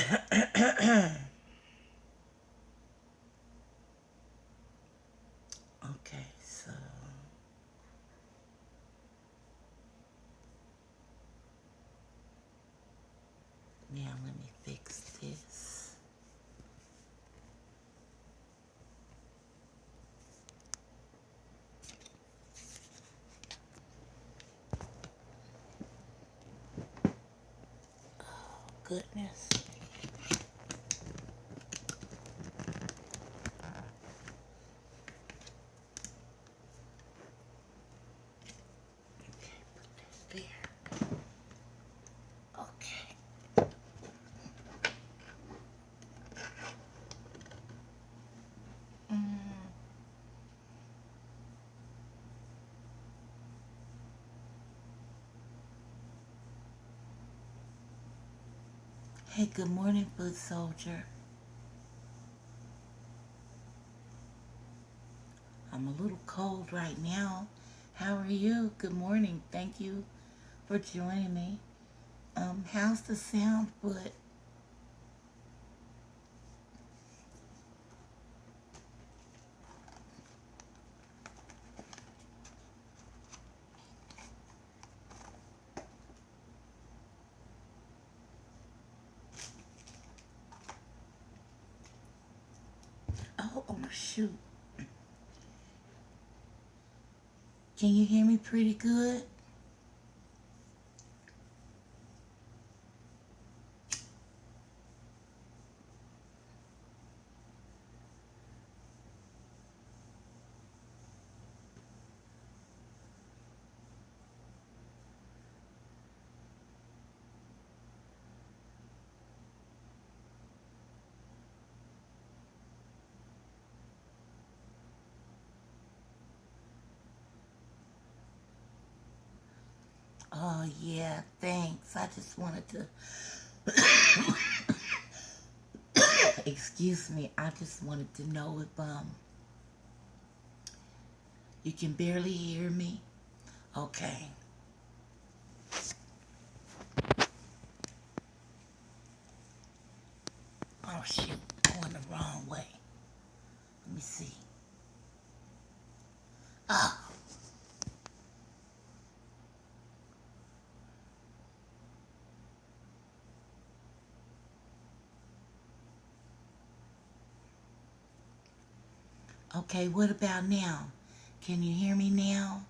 Okay, so now let me fix this. Goodness. Okay, put that there. Okay. Mm. Hey, good morning, foot soldier. I'm a little cold right now. How are you? Good morning. Thank you for joining me. How's the sound, foot? Oh, shoot. Can you hear me pretty good? Oh, yeah, thanks. I just wanted to, excuse me, I just wanted to know if, you can barely hear me. Okay. Oh, shoot, going the wrong way. Let me see. Oh, okay, what about now? Can you hear me now?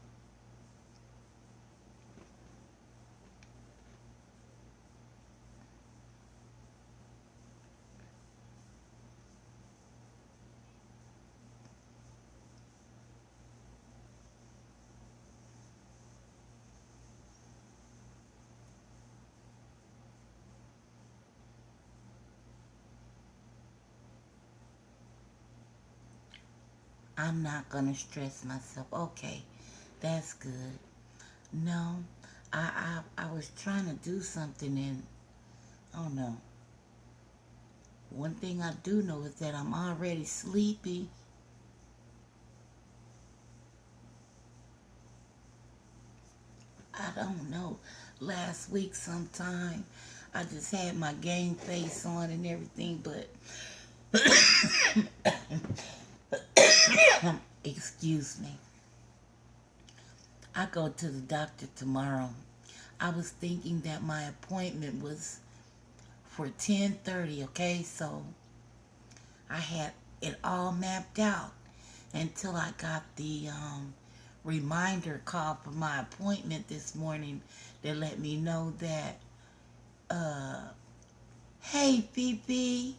I'm not gonna stress myself. Okay, that's good. No, I was trying to do something and, oh no. One thing I do know is that I'm already sleepy. I don't know. Last week sometime, I just had my game face on and everything, but excuse me. I go to the doctor tomorrow. I was thinking that my appointment was for 10:30, okay? So I had it all mapped out until I got the reminder call for my appointment this morning that let me know that, uh, hey, Phoebe,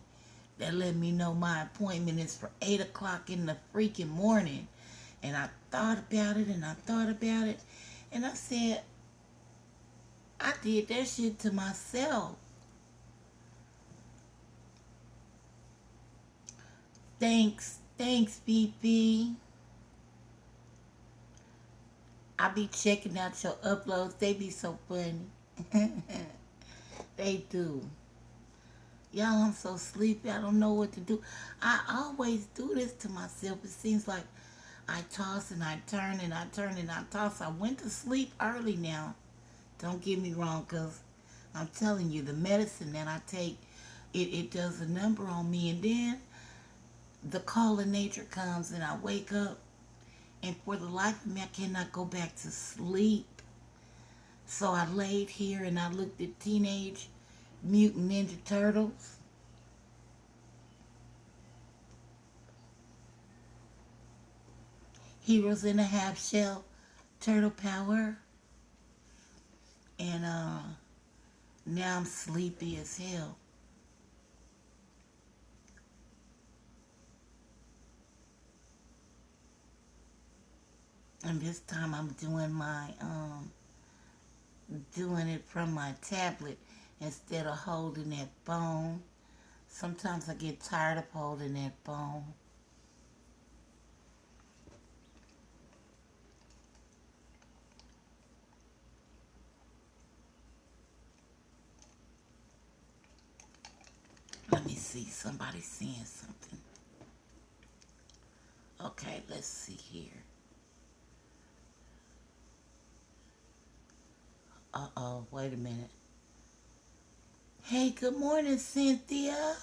that let me know my appointment is for 8 o'clock in the freaking morning. And I thought about it and I thought about it. And I said, I did that shit to myself. Thanks, Phoebe. I be checking out your uploads. They be so funny. They do. Y'all, I'm so sleepy. I don't know what to do. I always do this to myself. It seems like I toss and I turn and I turn and I toss. I went to sleep early now. Don't get me wrong, because I'm telling you, the medicine that I take, it does a number on me. And then the call of nature comes and I wake up, and for the life of me, I cannot go back to sleep. So I laid here and I looked at Teenage Mutant Ninja Turtles. Heroes in a Half Shell, Turtle Power, and now I'm sleepy as hell. And this time I'm doing it from my tablet instead of holding that phone. Sometimes I get tired of holding that phone. Let me see, somebody saying something. Okay, let's see here. Uh-oh, wait a minute. Hey, good morning, Cynthia.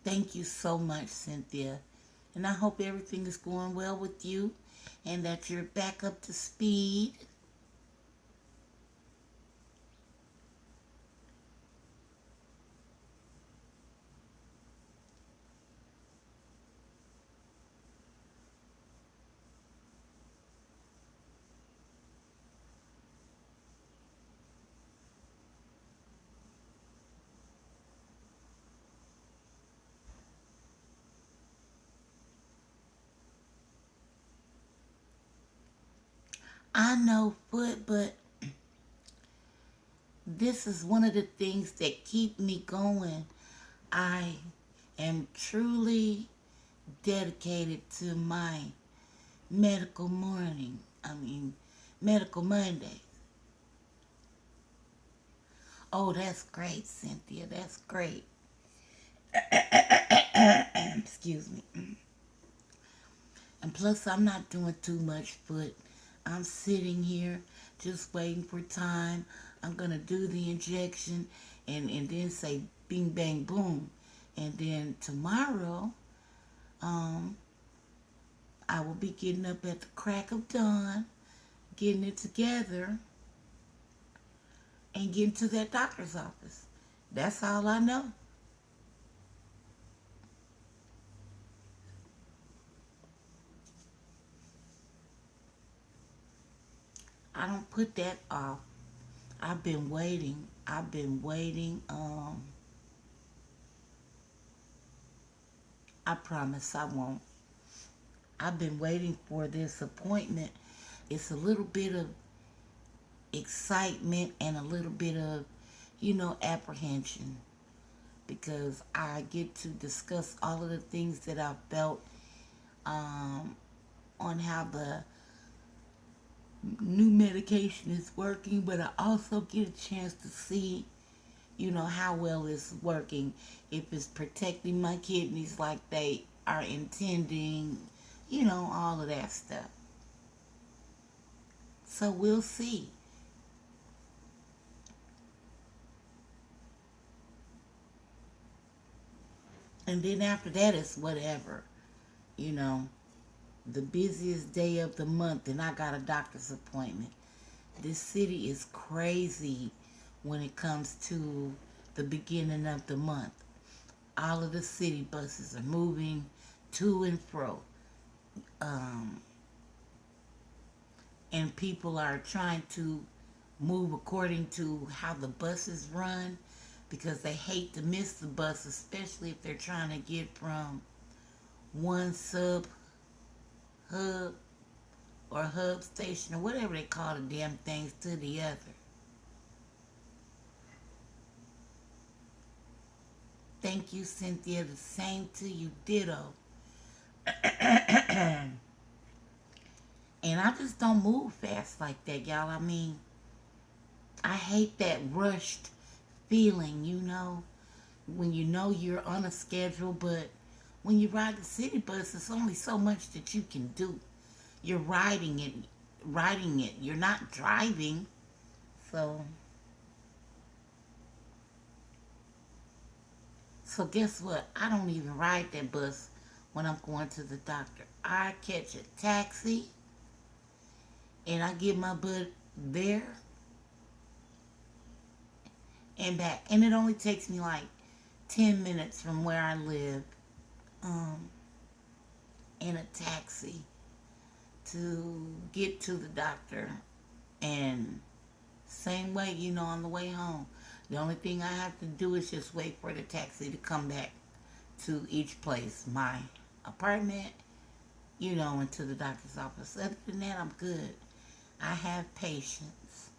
Thank you so much, Cynthia. And I hope everything is going well with you and that you're back up to speed. I know, but this is one of the things that keep me going. I am truly dedicated to my medical morning. I mean, medical Monday. Oh, that's great, Cynthia. That's great. Excuse me. And plus, I'm not doing too much foot. I'm sitting here just waiting for time. I'm going to do the injection and then say bing, bang, boom. And then tomorrow, um, I will be getting up at the crack of dawn, getting it together, and getting to that doctor's office. That's all I know. I don't put that off. I've been waiting. I've been waiting. I promise I won't. I've been waiting for this appointment. It's a little bit of excitement and a little bit of, apprehension because I get to discuss all of the things that I felt um, on how the new medication is working, but I also get a chance to see, how well it's working, if it's protecting my kidneys like they are intending, all of that stuff. So we'll see. And then after that, it's whatever, you know, the busiest day of the month, and I got a doctor's appointment. This city is crazy when it comes to the beginning of the month. All of the city buses are moving to and fro. Um, and people are trying to move according to how the buses run because they hate to miss the bus, especially if they're trying to get from one sub hub or hub station or whatever they call the damn things to the other. Thank you, Cynthia. The same to you, ditto. And I just don't move fast like that, y'all. I mean, I hate that rushed feeling, when you know you're on a schedule, but when you ride the city bus, it's only so much that you can do. You're riding it. You're not driving. So, so guess what? I don't even ride that bus when I'm going to the doctor. I catch a taxi and I get my butt there and back. And it only takes me like 10 minutes from where I live um, in a taxi to get to the doctor. And same way, on the way home. The only thing I have to do is just wait for the taxi to come back to each place, my apartment, and to the doctor's office. Other than that, I'm good. I have patience.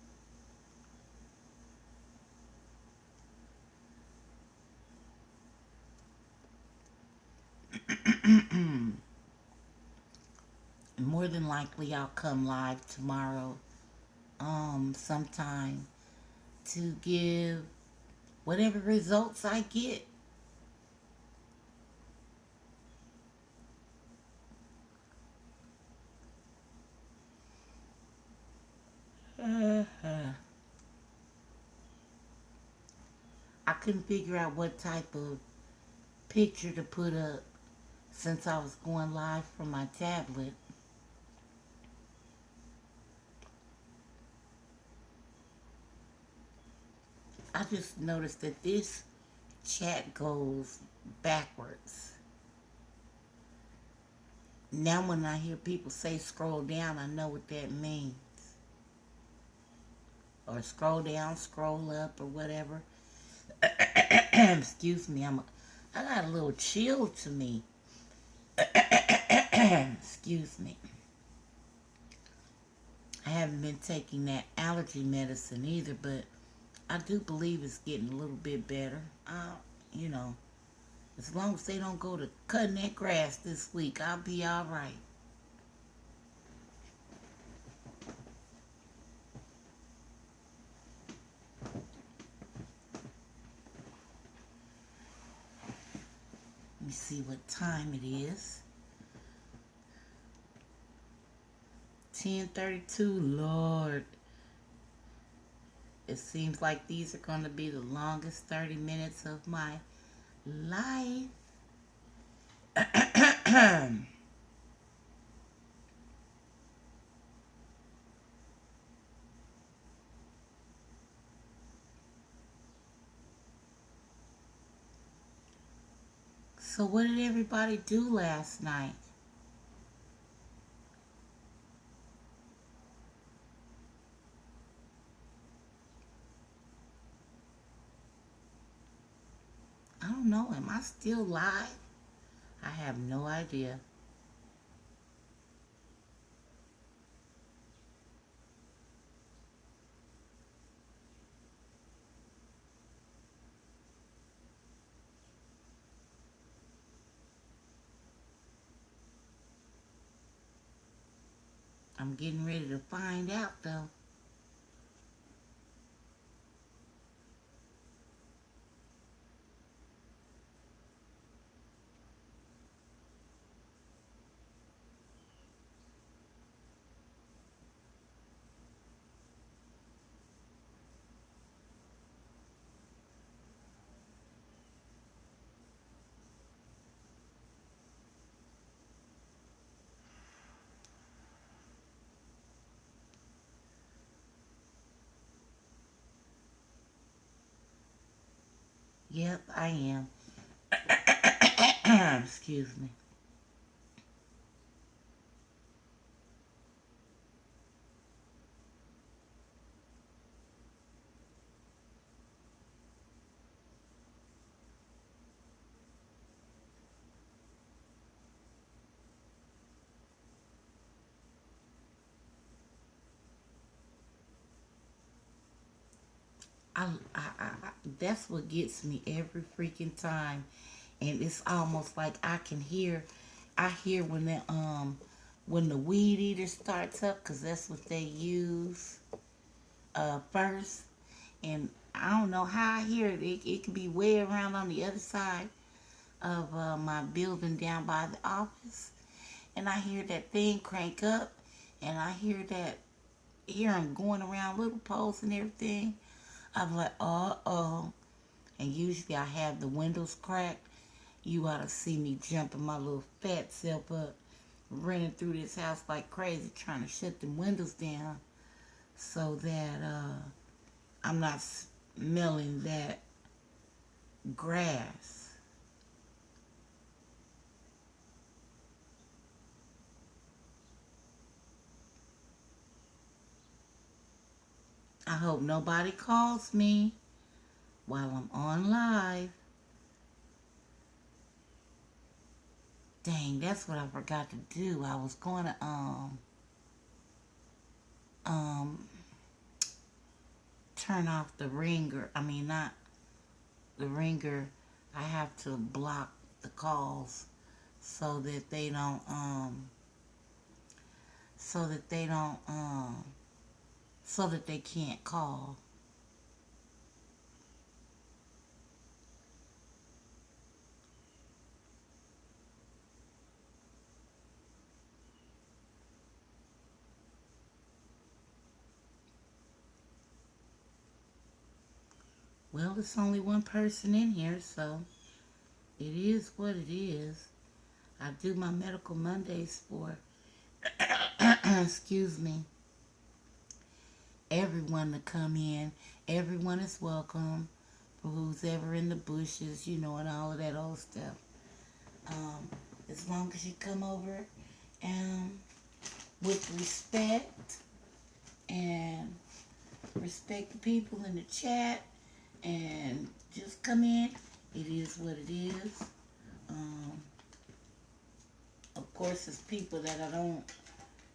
More than likely, I'll come live tomorrow, sometime to give whatever results I get. I couldn't figure out what type of picture to put up since I was going live from my tablet. I just noticed that this chat goes backwards. Now, when I hear people say scroll down, I know what that means. Or scroll down, scroll up, or whatever. Excuse me, I got a little chill to me. Excuse me. I haven't been taking that allergy medicine either, but I do believe it's getting a little bit better. You know, as long as they don't go to cutting that grass this week, I'll be all right. Let me see what time it is. 10:32. Lord, it seems like these are going to be the longest 30 minutes of my life. So, what did everybody do last night? I don't know. Am I still live? I have no idea. I'm getting ready to find out though. Yep, I am. Excuse me. That's what gets me every freaking time, and it's almost like I can hear. I hear when the weed eater starts up, cause that's what they use first, and I don't know how I hear it. It could be way around on the other side of my building down by the office, and I hear that thing crank up, and I hear them going around little poles and everything. I'm like, oh. And usually I have the windows cracked. You ought to see me jumping my little fat self up, running through this house like crazy, trying to shut the windows down so that I'm not smelling that grass. I hope nobody calls me while I'm on live. Dang, that's what I forgot to do. I was going to um turn off the ringer. I mean, not the ringer. I have to block the calls so that they don't so that they don't so that they can't call. Well, it's only one person in here, so it is what it is. I do my medical Mondays for excuse me, everyone to come in. Everyone is welcome for who's ever in the bushes, and all of that old stuff. Um, as long as you come over and with respect and respect the people in the chat and just come in. It is what it is. Um, of course, it's people that I don't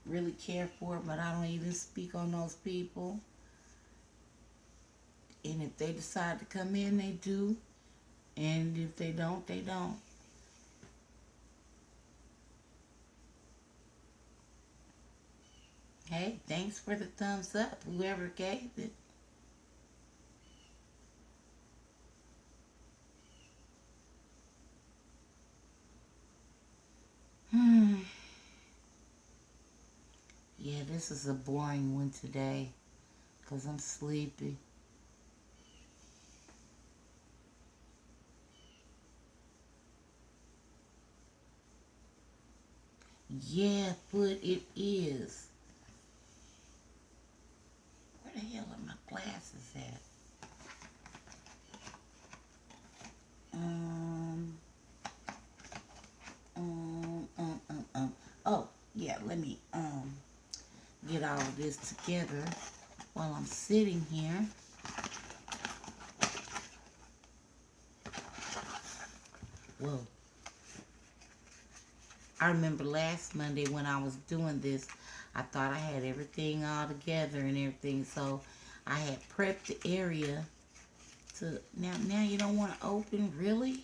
really care for, but I don't even speak on those people. And if they decide to come in, they do. And if they don't, they don't. Hey, thanks for the thumbs up, whoever gave it. Hmm. Yeah, this is a boring one today because I'm sleepy. Yeah, but it is. Where the hell are my glasses at? Um, um, um, um, um. Oh, yeah, let me, get all of this together while I'm sitting here. Whoa. I remember last Monday when I was doing this, I thought I had everything all together and everything, so I had prepped the area to, now you don't want to open, really?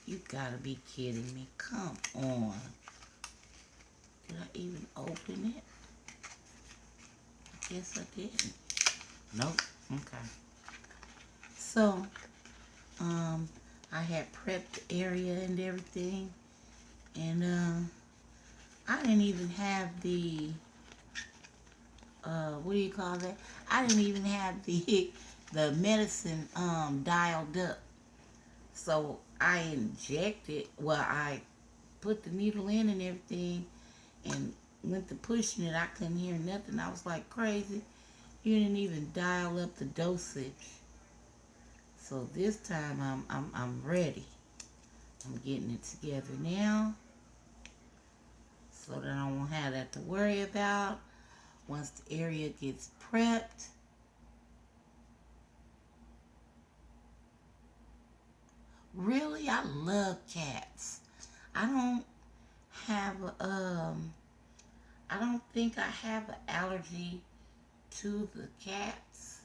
You gotta be kidding me. Come on. Did I even open it? I guess I didn't. Nope. Okay. So, um, I had prepped the area and everything, and I didn't even have the what do you call that? I didn't even have the the medicine dialed up. So I injected. Well, I put the needle in and everything, and went to pushing it. I couldn't hear nothing. I was like crazy. You didn't even dial up the dosage. So this time I'm ready. I'm getting it together now, so that I won't have that to worry about once the area gets prepped. Really, I love cats. I don't have I don't think I have an allergy to the cats.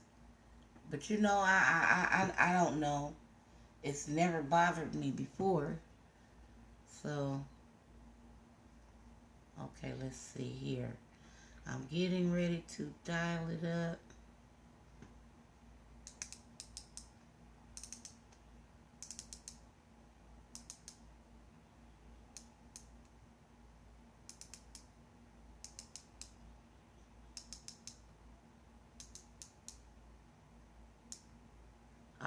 But I don't know. It's never bothered me before. So, okay, let's see here. I'm getting ready to dial it up.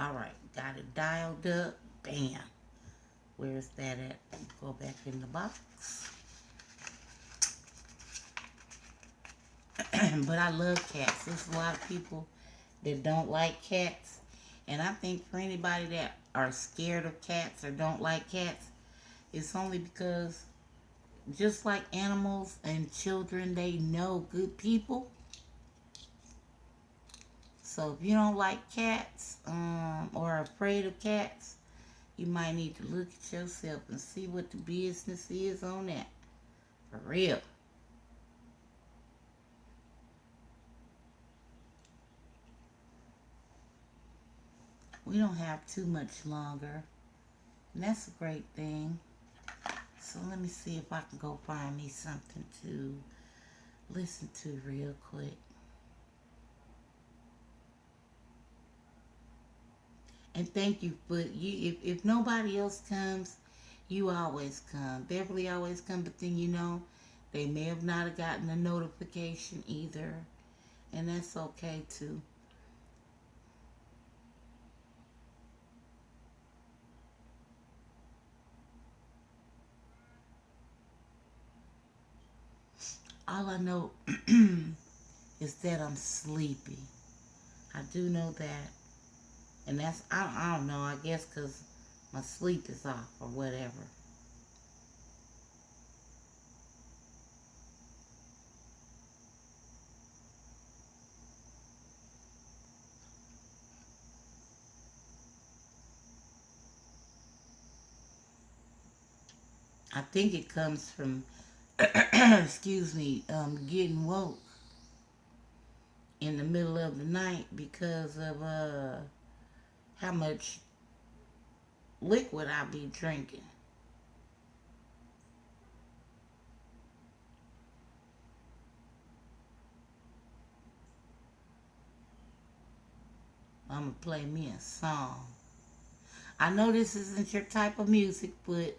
All right, got it dialed up. Bam. Where's that at? Go back in the box. But I love cats. There's a lot of people that don't like cats. And I think for anybody that are scared of cats or don't like cats, it's only because just like animals and children, they know good people. So if you don't like cats or are afraid of cats, you might need to look at yourself and see what the business is on that. For real. We don't have too much longer. And that's a great thing. So let me see if I can go find me something to listen to real quick. And thank you, but if nobody else comes, you always come. Beverly always come, but then they may have not have gotten a notification either, and that's okay too. All I know is that I'm sleepy. I do know that, and I don't know. I guess because my sleep is off or whatever. I think it comes from excuse me, getting woke in the middle of the night because of how much liquid I be drinking. I'm gonna play me a song. I know this isn't your type of music, but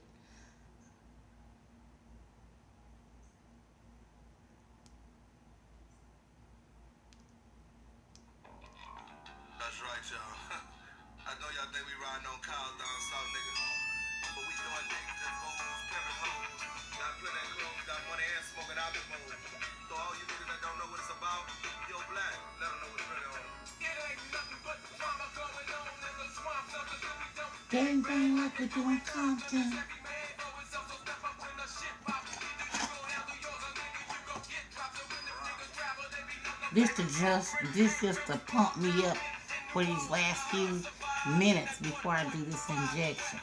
that's right, y'all. I know y'all think we riding on cows down south, nigga. But we doing things and moves, pimping hoes. Got plenty of clothes, got money and smoking out the mood. So all you niggas that don't know what it's about, yo, black, let them know what's really on. It ain't nothing but drama going on in the swamp. Bang, bang, like we doing Compton. This just to pump me up for these last few minutes before I do this injection.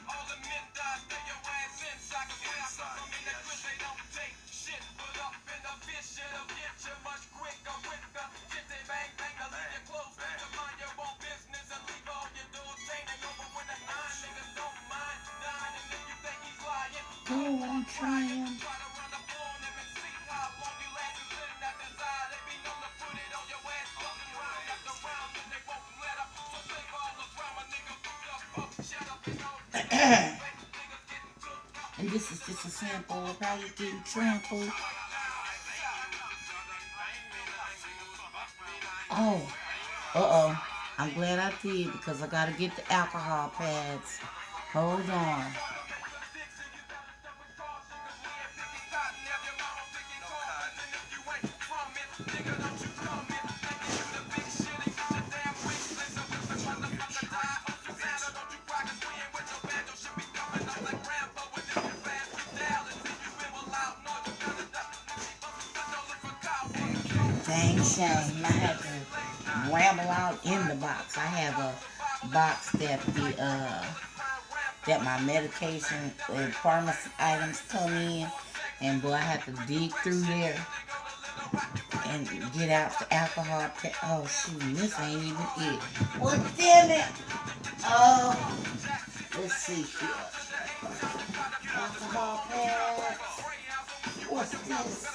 Go on trying. And this is just a sample of how you're getting trampled. Oh, uh-oh. I'm glad I did because I got to get the alcohol pads. Hold on. Dang shame. I had to ramble out in the box. I have a box that my medication and pharmacy items come in, and boy, I have to dig through there and get out the alcohol. Oh shoot, this ain't even it. Well, damn it. Oh, let's see here. Alcohol pads. What's this?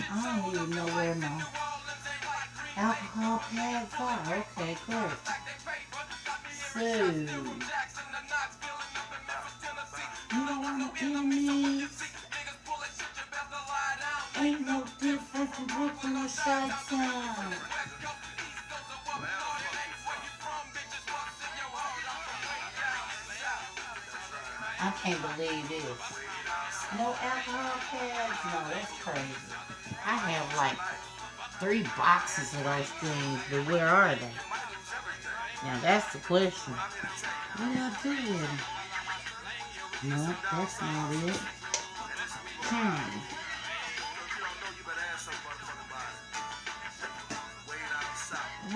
I don't even know where my alcohol pads are. Okay, great. So, you know what my enemies? Ain't no different from Brooklyn or Chi-Town. I can't believe this. No alcohol pads? No, that's crazy. I have like 3 boxes of those things, but where are they? Now that's the question. What do I do with them? No, that's not it. Hmm.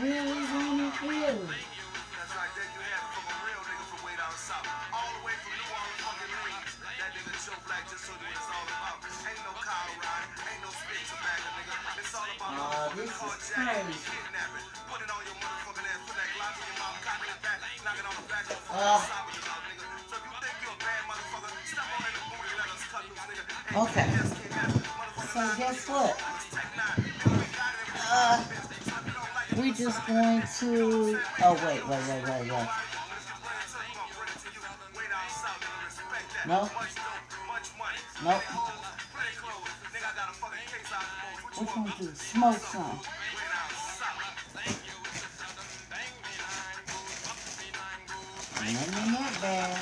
Really, Ronnie? Really? Oh, this is crazy. Okay. So guess what? Uh, we just going to. Oh wait. No, nope. What you gonna do? Smoke some. Nothing that bad.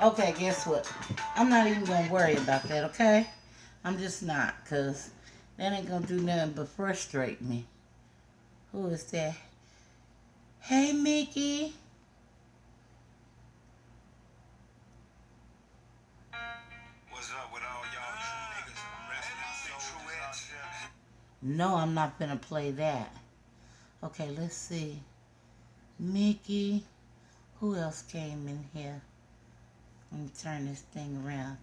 Okay, guess what? I'm not even gonna worry about that. Okay, I'm just not, cause that ain't gonna do nothing but frustrate me. Who is that? Hey, Mickey. What's up with all y'all true niggas? No, I'm not gonna play that. Okay, let's see. Mickey. Who else came in here? Let me turn this thing around.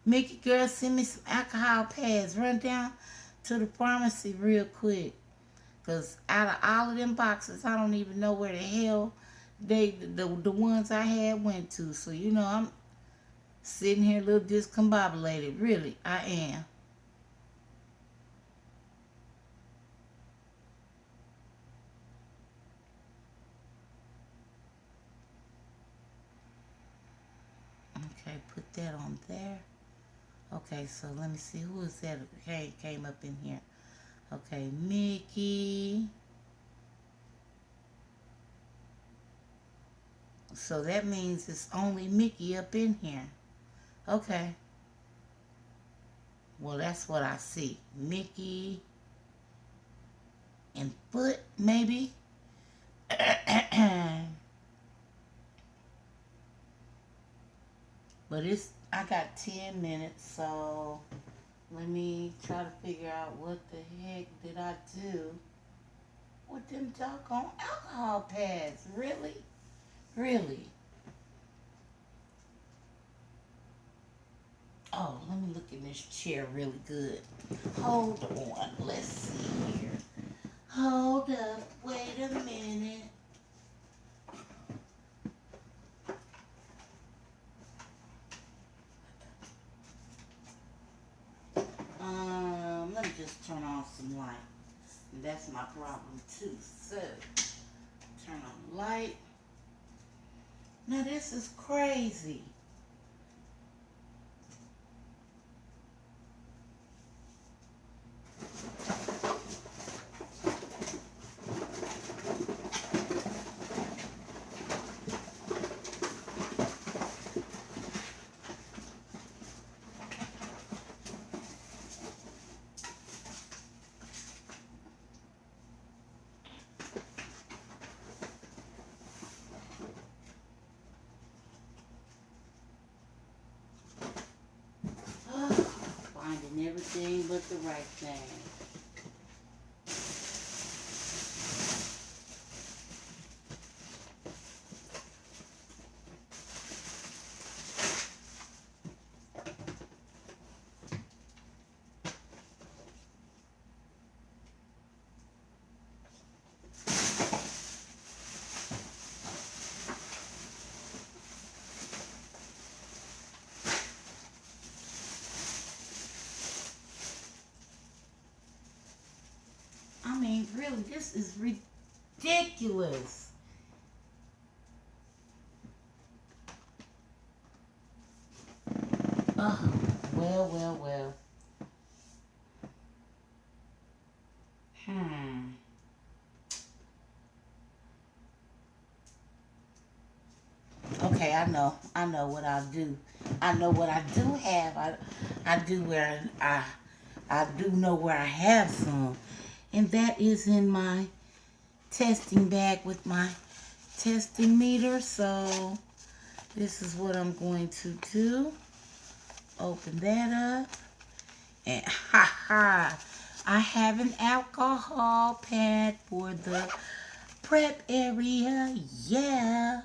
Mickey, girl, send me some alcohol pads. Run down to the pharmacy real quick. Because out of all of them boxes, I don't even know where the hell the ones I had went to. So, I'm sitting here a little discombobulated. Really, I am. Okay, put that on there. Okay, so let me see. Who is that? Hey, came up in here. Okay, Mickey. So that means it's only Mickey up in here. Okay. Well, that's what I see. Mickey and Foot, maybe. But I got 10 minutes, so let me try to figure out what the heck did I do with them doggone alcohol pads. Really? Really? Oh, let me look in this chair really good. Hold on. Let's see here. Hold up. Wait a minute. Let me just turn on some light. That's my problem too. So, turn on the light. Now this is crazy. Finding everything but the right thing. really, this is ridiculous. Oh, well, well, well. Hmm. Okay, I know. I know what I do. I know what I do have. I do where I do know where I have some. And that is in my testing bag with my testing meter. So this is what I'm going to do. Open that up. And ha ha. I have an alcohol pad for the prep area. Yeah.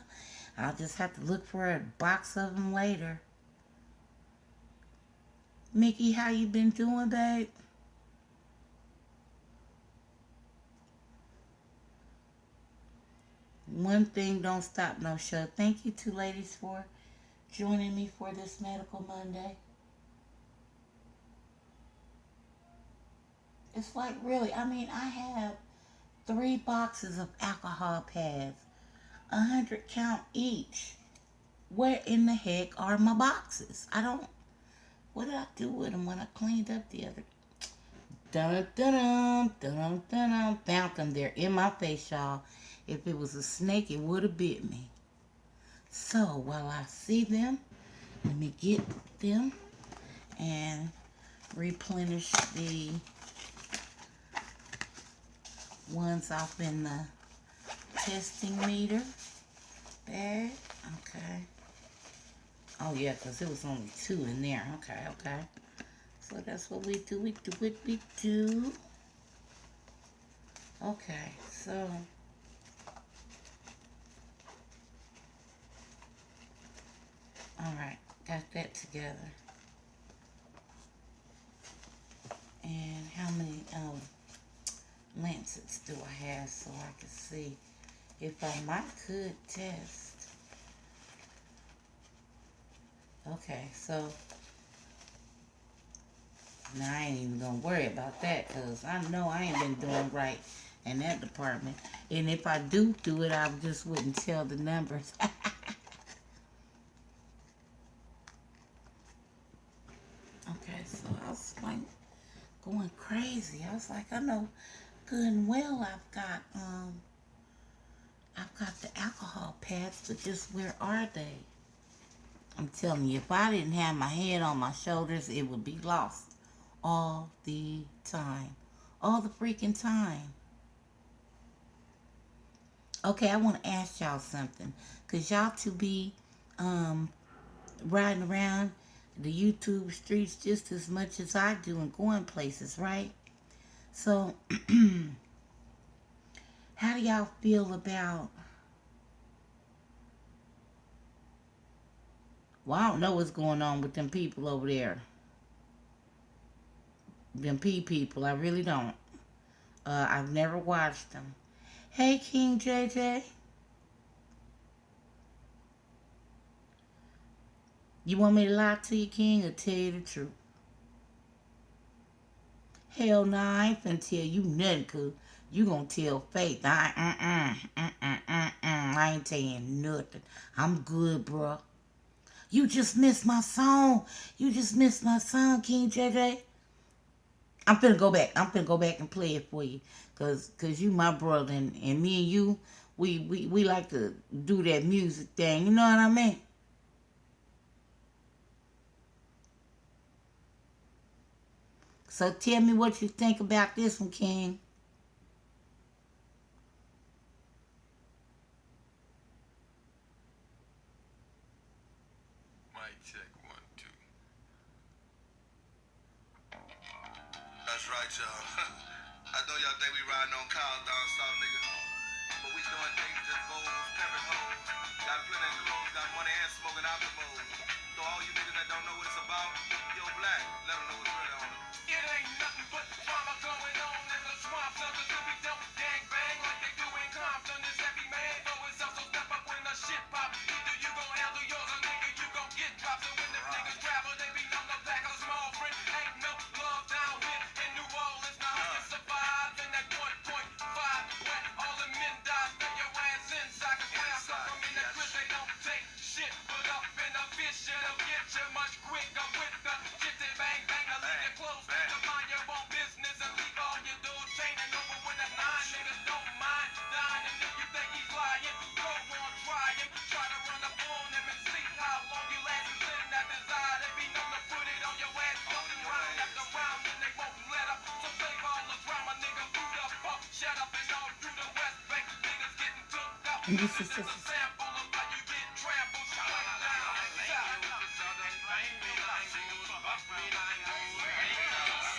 I'll just have to look for a box of them later. Mickey, how you been doing, babe? One thing don't stop no show. Thank you two ladies for joining me for this Medical Monday. It's like really, I mean, I have 3 boxes of alcohol pads, 100 count each. Where in the heck are my boxes? I don't. What did I do with them when I cleaned up the other? Dun dun dun dun dun dun. Found them. They're in my face, y'all. If it was a snake, it would have bit me. So while I see them, let me get them and replenish the ones off in the testing meter bag. Okay. Oh yeah, because there was only 2 in there. Okay, okay. So that's what we do. We do what we do. Okay, so all right, got that together. And how many lancets do I have so I can see if I might could test? Okay, so now I ain't even gonna worry about that because I know I ain't been doing right in that department. And if I do it, I just wouldn't tell the numbers. Okay, so I was like going crazy. I was like, I know good and well I've got the alcohol pads, but just where are they? I'm telling you, if I didn't have my head on my shoulders, it would be lost all the time. All the freaking time. Okay, I want to ask y'all something. Because y'all to be um, riding around the YouTube streets just as much as I do and going places, right? So, how do y'all feel about... Well, I don't know what's going on with them people over there. Them P people, I really don't. I've never watched them. Hey, King JJ. You want me to lie to you, King, or tell you the truth? Hell no, I ain't finna tell you nothing, cause you gonna tell Faith. I ain't telling nothing. I'm good, bro. You just missed my song. You just missed my song, King JJ. I'm finna go back. I'm finna go back and play it for you. Cause you my brother and me and you, we like to do that music thing. You know what I mean? So tell me what you think about this one, King. Mic check 1, 2. That's right, y'all. I know y'all think we riding on cows down south, nigga. But we doing dangerous goals, pimping hoes. Got plenty of clothes, got money and smoking out the moles. So all you niggas that don't know what it's about, yo, black, let them know what's really on it. It ain't nothing but drama going on in the swamp. Suckers who we don't gang bang like they do in Compton. Is every man for himself, so step up when the shit pop. Either you gon' handle yours or nigga you gon' get dropped. So when the niggas travel, they be on the back of a small print. Ain't no love down here in New Orleans. Now how you survive in that 1.5 And this is just.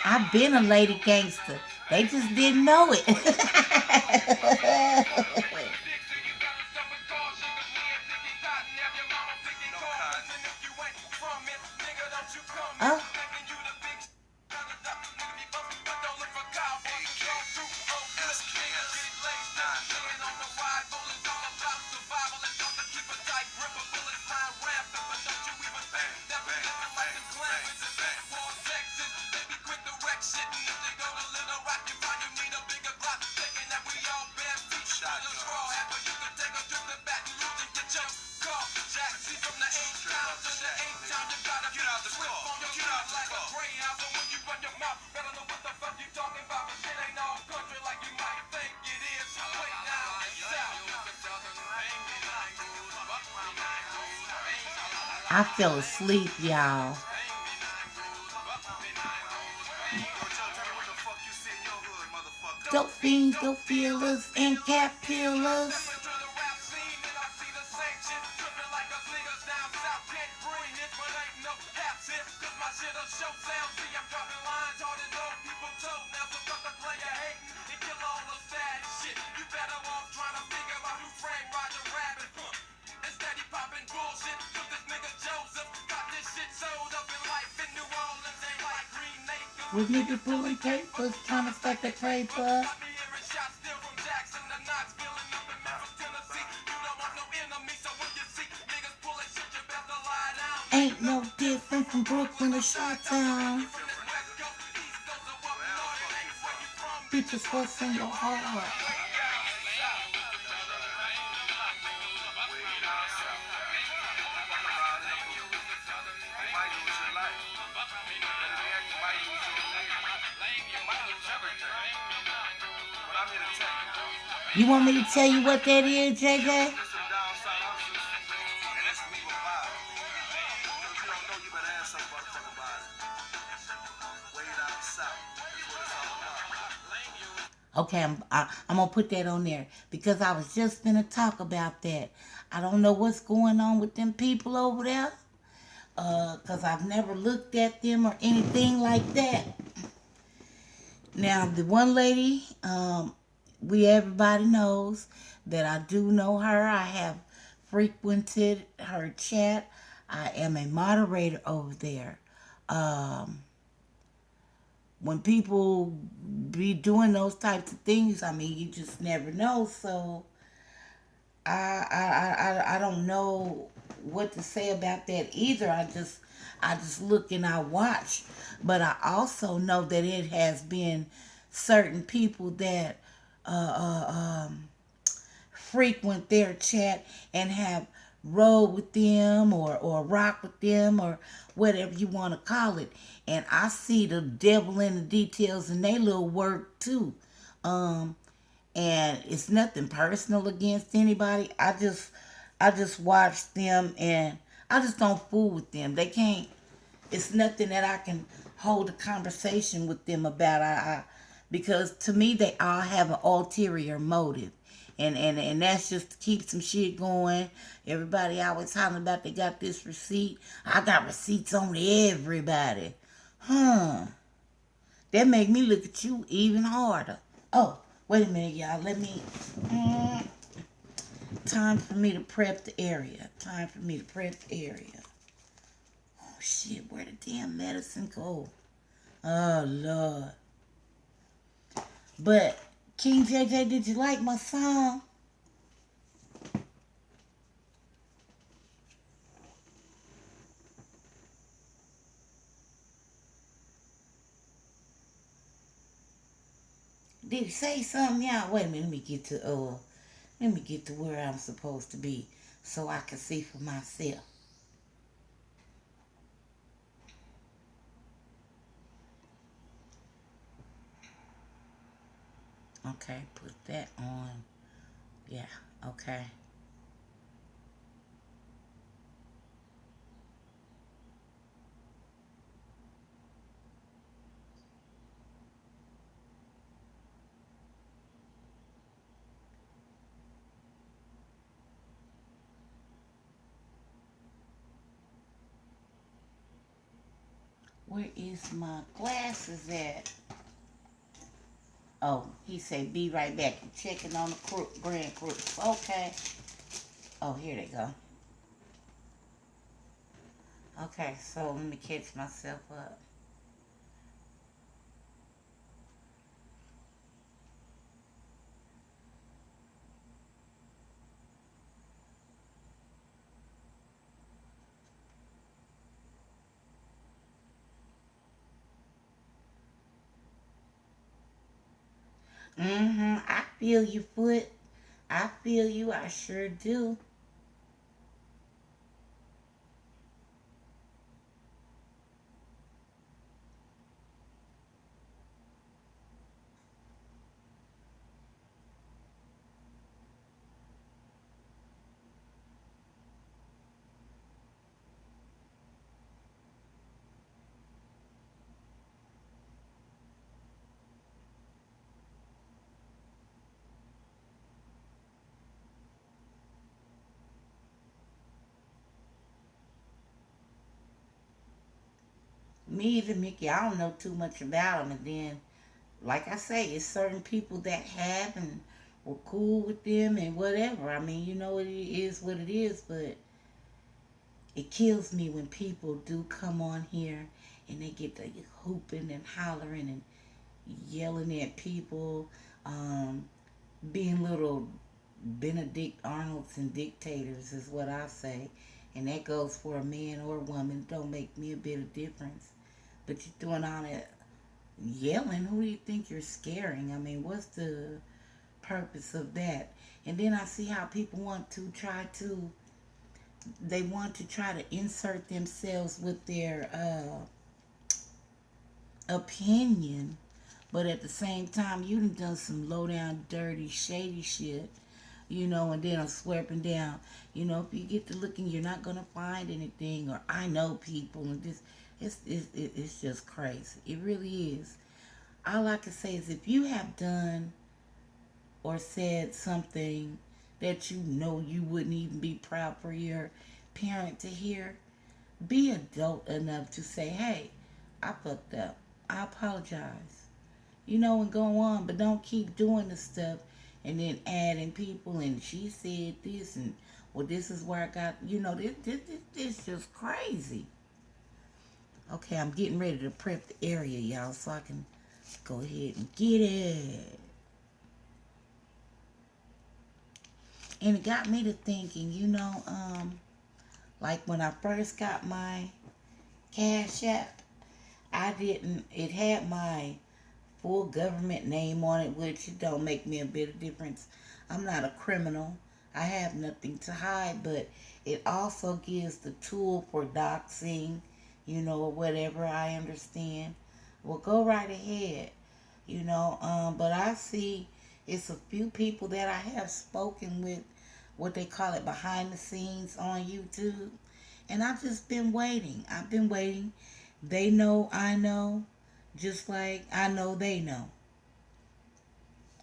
I've been a lady gangster. They just didn't know it. Oh, I fell asleep, y'all. Dope fiends, dope feelers, and cat peelers. With niggas pulling papers, trying to stack the paper. Ain't no different from Brooklyn to Chi-Town. Bitches, what's in your heart? You want me to tell you what that is, JJ? Okay, I'm gonna put that on there because I was just gonna talk about that. I don't know what's going on with them people over there, cause I've never looked at them or anything like that. Now the one lady, we everybody knows that I do know her. I have frequented her chat. I am a moderator over there. Um, when people be doing those types of things, I mean, you just never know. So I don't know what to say about that either. I just look and I watch, but I also know that it has been certain people that frequent their chat and have roll with them or rock with them or whatever you want to call it. And I see the devil in the details in their little work too. Um, and it's nothing personal against anybody. I just watch them and I just don't fool with them. They can't. It's nothing that I can hold a conversation with them about. Because to me they all have an ulterior motive. And that's just to keep some shit going. Everybody always talking about they got this receipt. I got receipts on everybody. Huh. That make me look at you even harder. Oh, wait a minute, y'all. Let me. Mm, time for me to prep the area. Time for me to prep the area. Oh shit, where the damn medicine go? Oh Lord. But King JJ, did you like my song? Did he say something, y'all? Wait a minute, let me get to where I'm supposed to be so I can see for myself. Okay, put that on. Yeah, okay. Where is my glasses at? Oh, he said, be right back. I'm checking on the Grand Crooks. Okay. Oh, here they go. Okay, so let me catch myself up. Mm-hmm. I feel you, foot. I feel you. I sure do. Me either, Mickey. I don't know too much about them. And then, like I say, it's certain people that have and were cool with them and whatever. I mean, it is what it is, but it kills me when people do come on here and they get the hooping and hollering and yelling at people, um, being little Benedict Arnolds and dictators is what I say. And that goes for a man or a woman. It don't make me a bit of difference. But you're doing all that yelling. Who do you think you're scaring? I mean, what's the purpose of that? And then I see how people want to try to insert themselves with their opinion, but at the same time, you done some low down, dirty, shady shit, and then I'm sweeping down. If you get to looking, you're not gonna find anything, or I know people, and this, it's just crazy. It really is. All I can say is if you have done or said something that you wouldn't even be proud for your parent to hear, be adult enough to say, hey, I fucked up. I apologize. And go on, but don't keep doing the stuff and then adding people and she said this and well, this is where I got, this just crazy. Okay, I'm getting ready to prep the area, y'all, so I can go ahead and get it. And it got me to thinking, like when I first got my Cash App, it had my full government name on it, which it don't make me a bit of difference. I'm not a criminal. I have nothing to hide, but it also gives the tool for doxing, or whatever. I understand. Well, go right ahead, but I see it's a few people that I have spoken with, what they call it, behind the scenes on YouTube, and I've just been waiting. I've been waiting. They know I know, just like I know they know.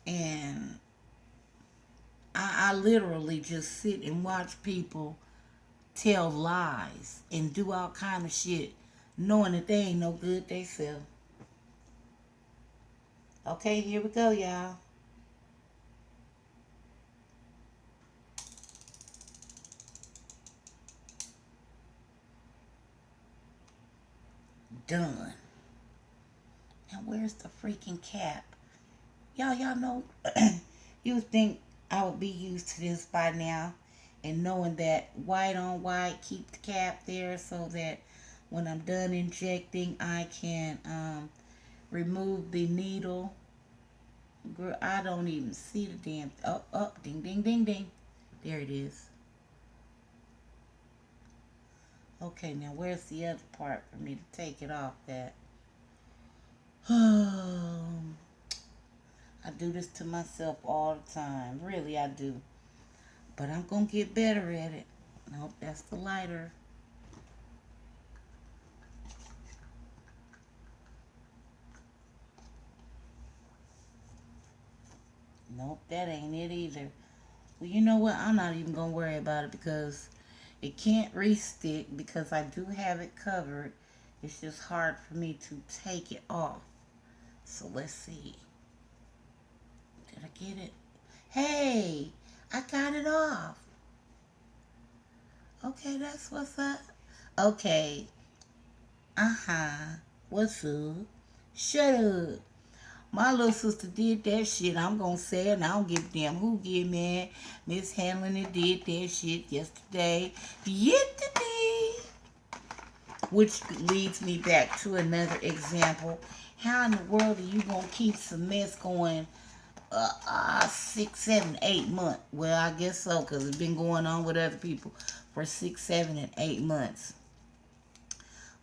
And I literally just sit and watch people tell lies and do all kind of shit, knowing that they ain't no good they self. Okay, here we go, y'all. Done. Now where's the freaking cap? Y'all know you would think I would be used to this by now, and knowing that white on white, keep the cap there so that when I'm done injecting, I can remove the needle. Girl, I don't even see the damn up, ding, ding, ding, ding. There it is. Okay, now where's the other part for me to take it off at? I do this to myself all the time. Really, I do. But I'm going to get better at it. Nope, that's the lighter. Nope, that ain't it either. Well, you know what? I'm not even going to worry about it because it can't re-stick because I do have it covered. It's just hard for me to take it off. So let's see. Did I get it? Hey, I got it off. Okay, that's what's up. Okay. Uh-huh. What's up? Shut up. My little sister did that shit. I'm gonna say it and I don't give a damn who get mad. Miss Hamlin did that shit yesterday. Yesterday. Which leads me back to another example. How in the world are you gonna keep some mess going 6, 7, 8 months? Well, I guess so, because it's been going on with other people for 6, 7, and 8 months.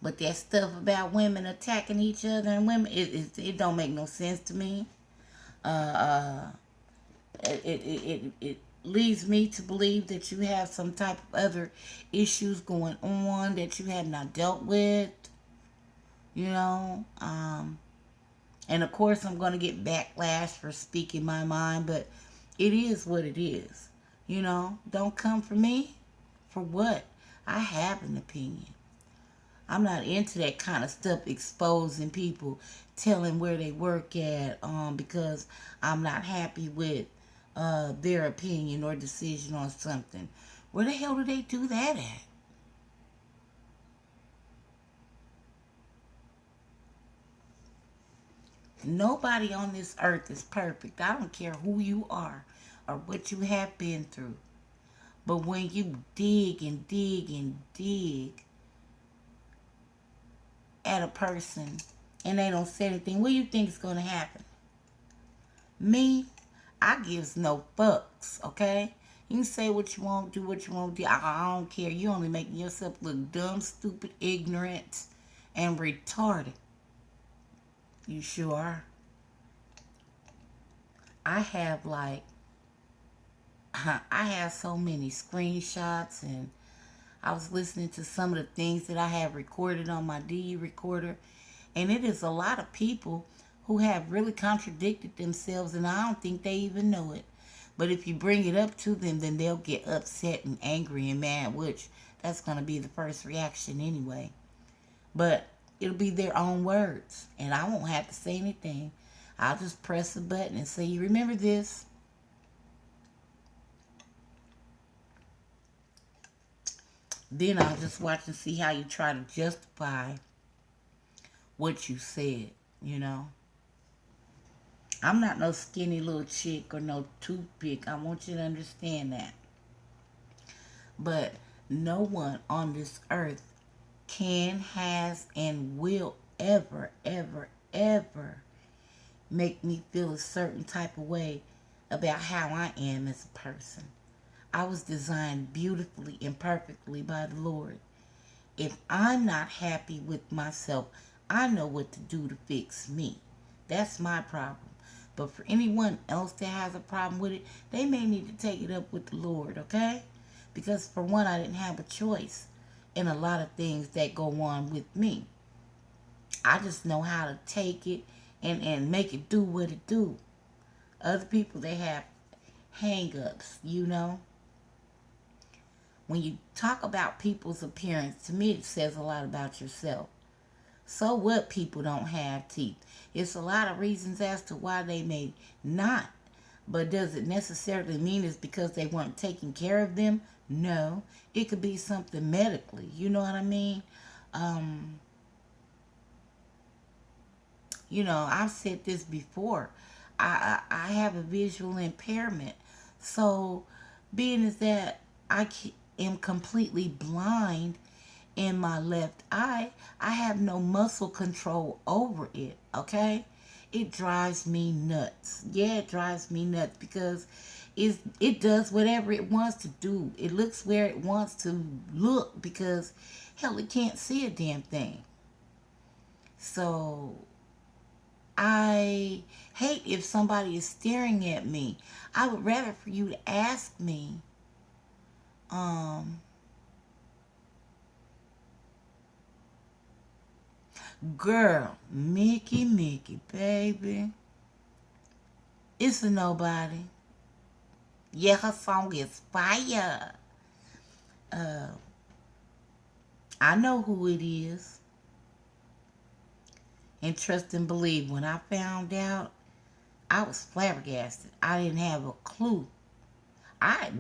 But that stuff about women attacking each other and women, it don't make no sense to me. Uh, uh, it leads me to believe that you have some type of other issues going on that you have not dealt with. You know, and of course I'm going to get backlash for speaking my mind, but it is what it is. You know, don't come for me. For what? I have an opinion. I'm not into that kind of stuff, exposing people, telling where they work at, because I'm not happy with their opinion or decision on something. Where the hell do they do that at? Nobody on this earth is perfect. I don't care who you are or what you have been through. But when you dig and dig and dig at a person and they don't say anything, what do you think is going to happen? Me, I gives no fucks, okay? You can say what you want, do what you want to do. I don't care. You only making yourself look dumb, stupid, ignorant, and retarded. You sure are. I have like, I have so many screenshots, and I was listening to some of the things that I have recorded on my DE recorder, and it is a lot of people who have really contradicted themselves, and I don't think they even know it. But if you bring it up to them, then they'll get upset and angry and mad, which that's going to be the first reaction anyway. But it'll be their own words, and I won't have to say anything. I'll just press a button and say, "You remember this?" Then I'll just watch and see how you try to justify what you said, you know. I'm not no skinny little chick or no toothpick. I want you to understand that. But no one on this earth can, has, and will ever, ever, ever make me feel a certain type of way about how I am as a person. I was designed beautifully and perfectly by the Lord. If I'm not happy with myself, I know what to do to fix me. That's my problem. But for anyone else that has a problem with it, they may need to take it up with the Lord, okay? Because for one, I didn't have a choice in a lot of things that go on with me. I just know how to take it and make it do what it do. Other people, they have hang-ups, you know? When you talk about people's appearance, to me it says a lot about yourself. So what people don't have teeth? It's a lot of reasons as to why they may not. But does it necessarily mean it's because they weren't taking care of them? No. It could be something medically. You know what I mean? Um, I've said this before. I have a visual impairment. So being as that am completely blind in my left eye, I have no muscle control over it, okay? It drives me nuts. Yeah, it drives me nuts because it does whatever it wants to do. It looks where it wants to look because, hell, it can't see a damn thing. So I hate if somebody is staring at me. I would rather for you to ask me, um, girl, Mickey, baby. It's a nobody. Yeah, her song is fire. Uh, I know who it is. And trust and believe, when I found out, I was flabbergasted. I didn't have a clue. I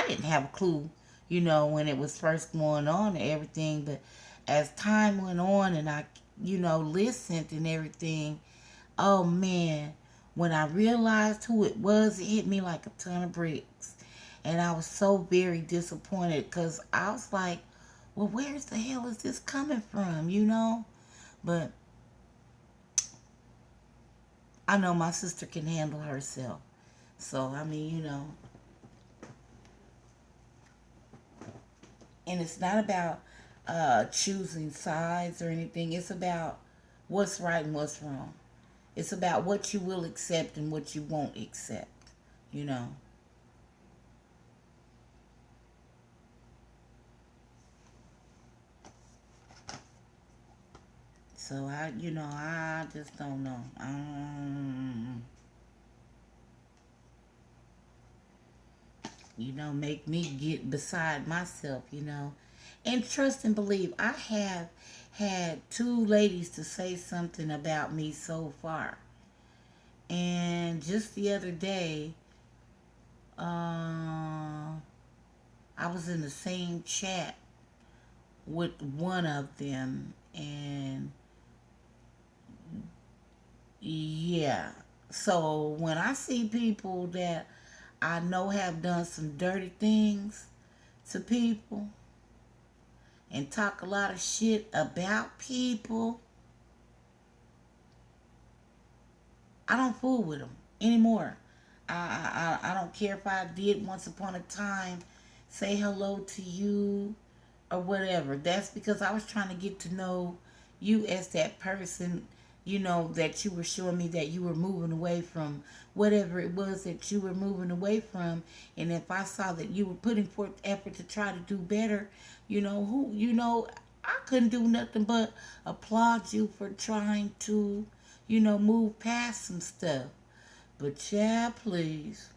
didn't have a clue, when it was first going on and everything, but as time went on and I, listened and everything, oh man, when I realized who it was, it hit me like a ton of bricks. And I was so very disappointed because I was like, well, where's the hell is this coming from, But I know my sister can handle herself. So, I mean, and it's not about choosing sides or anything. It's about what's right and what's wrong. It's about what you will accept and what you won't accept, you know. So I just don't know. Make me get beside myself. And trust and believe, I have had two ladies to say something about me so far. And just the other day, I was in the same chat with one of them, and yeah. So when I see people that I know have done some dirty things to people and talk a lot of shit about people, I don't fool with them anymore. I don't care if I did once upon a time say hello to you or whatever. That's because I was trying to get to know you as that person, that you were showing me that you were moving away from whatever it was that you were moving away from. And if I saw that you were putting forth effort to try to do better, I couldn't do nothing but applaud you for trying to, move past some stuff. But yeah, please,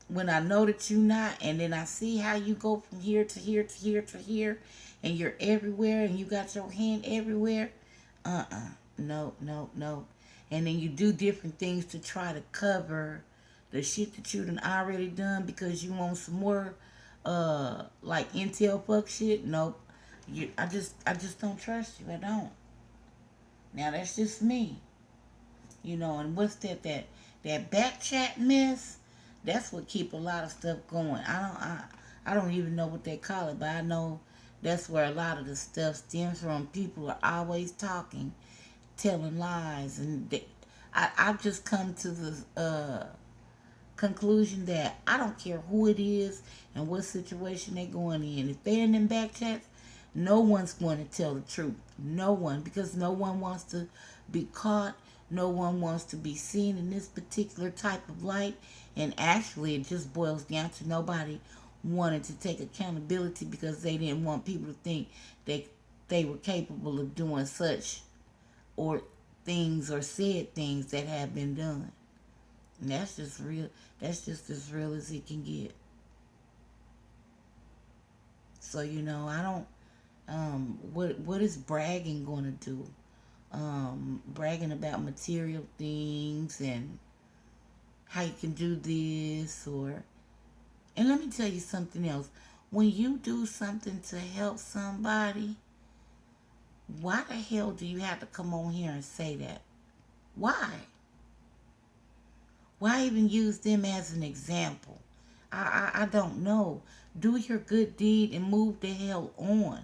when I know that you're not, and then I see how you go from here to here to here to here, and you're everywhere, and you got your hand everywhere, no, no, no. And then you do different things to try to cover the shit that you done already done because you want some more, like intel fuck shit. Nope. I just don't trust you. I don't. Now that's just me. And what's that back chat mess? That's what keep a lot of stuff going. I don't even know what they call it, but I know that's where a lot of the stuff stems from. People are always talking, telling lies, and I've just come to the conclusion that I don't care who it is and what situation they're going in. If they're in them back chats, no one's going to tell the truth. No one, because no one wants to be caught. No one wants to be seen in this particular type of light. And actually, it just boils down to nobody wanting to take accountability because they didn't want people to think that they were capable of doing such or things or said things that have been done. And that's just real. That's just as real as it can get. So I don't. What is bragging going to do? Bragging about material things and how you can do this or. And let me tell you something else. When you do something to help somebody, why the hell do you have to come on here and say that? Why? Why even use them as an example? I don't know. Do your good deed and move the hell on.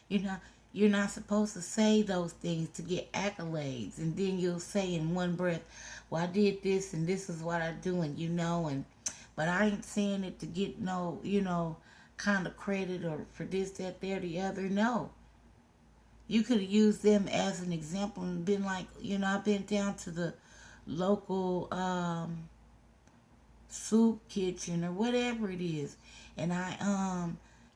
You know, you're not supposed to say those things to get accolades, and then you'll say in one breath, "Well, I did this, and this is what I'm doing," and but I ain't saying it to get no, kind of credit or for this, that, there, the other. No, you could have used them as an example and been like, I've been down to the local soup kitchen or whatever it is, and I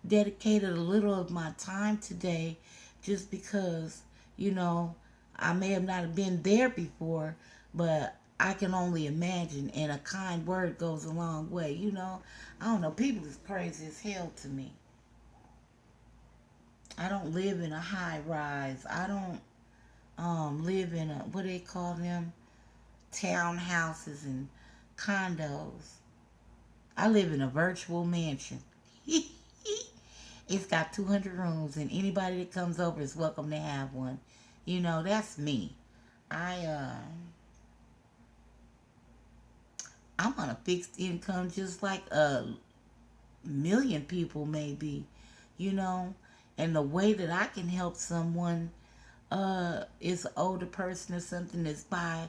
dedicated a little of my time today just because you know I may have not been there before, but I can only imagine, and a kind word goes a long way. I don't know, people is crazy as hell to me. I don't live in a high rise. I don't live in a, what do they call them, townhouses and condos. I live in a virtual mansion. It's got 200 rooms, and anybody that comes over is welcome to have one. You know, that's me. I I'm on a fixed income just like a million people maybe, you know. And the way that I can help someone is an older person or something that's by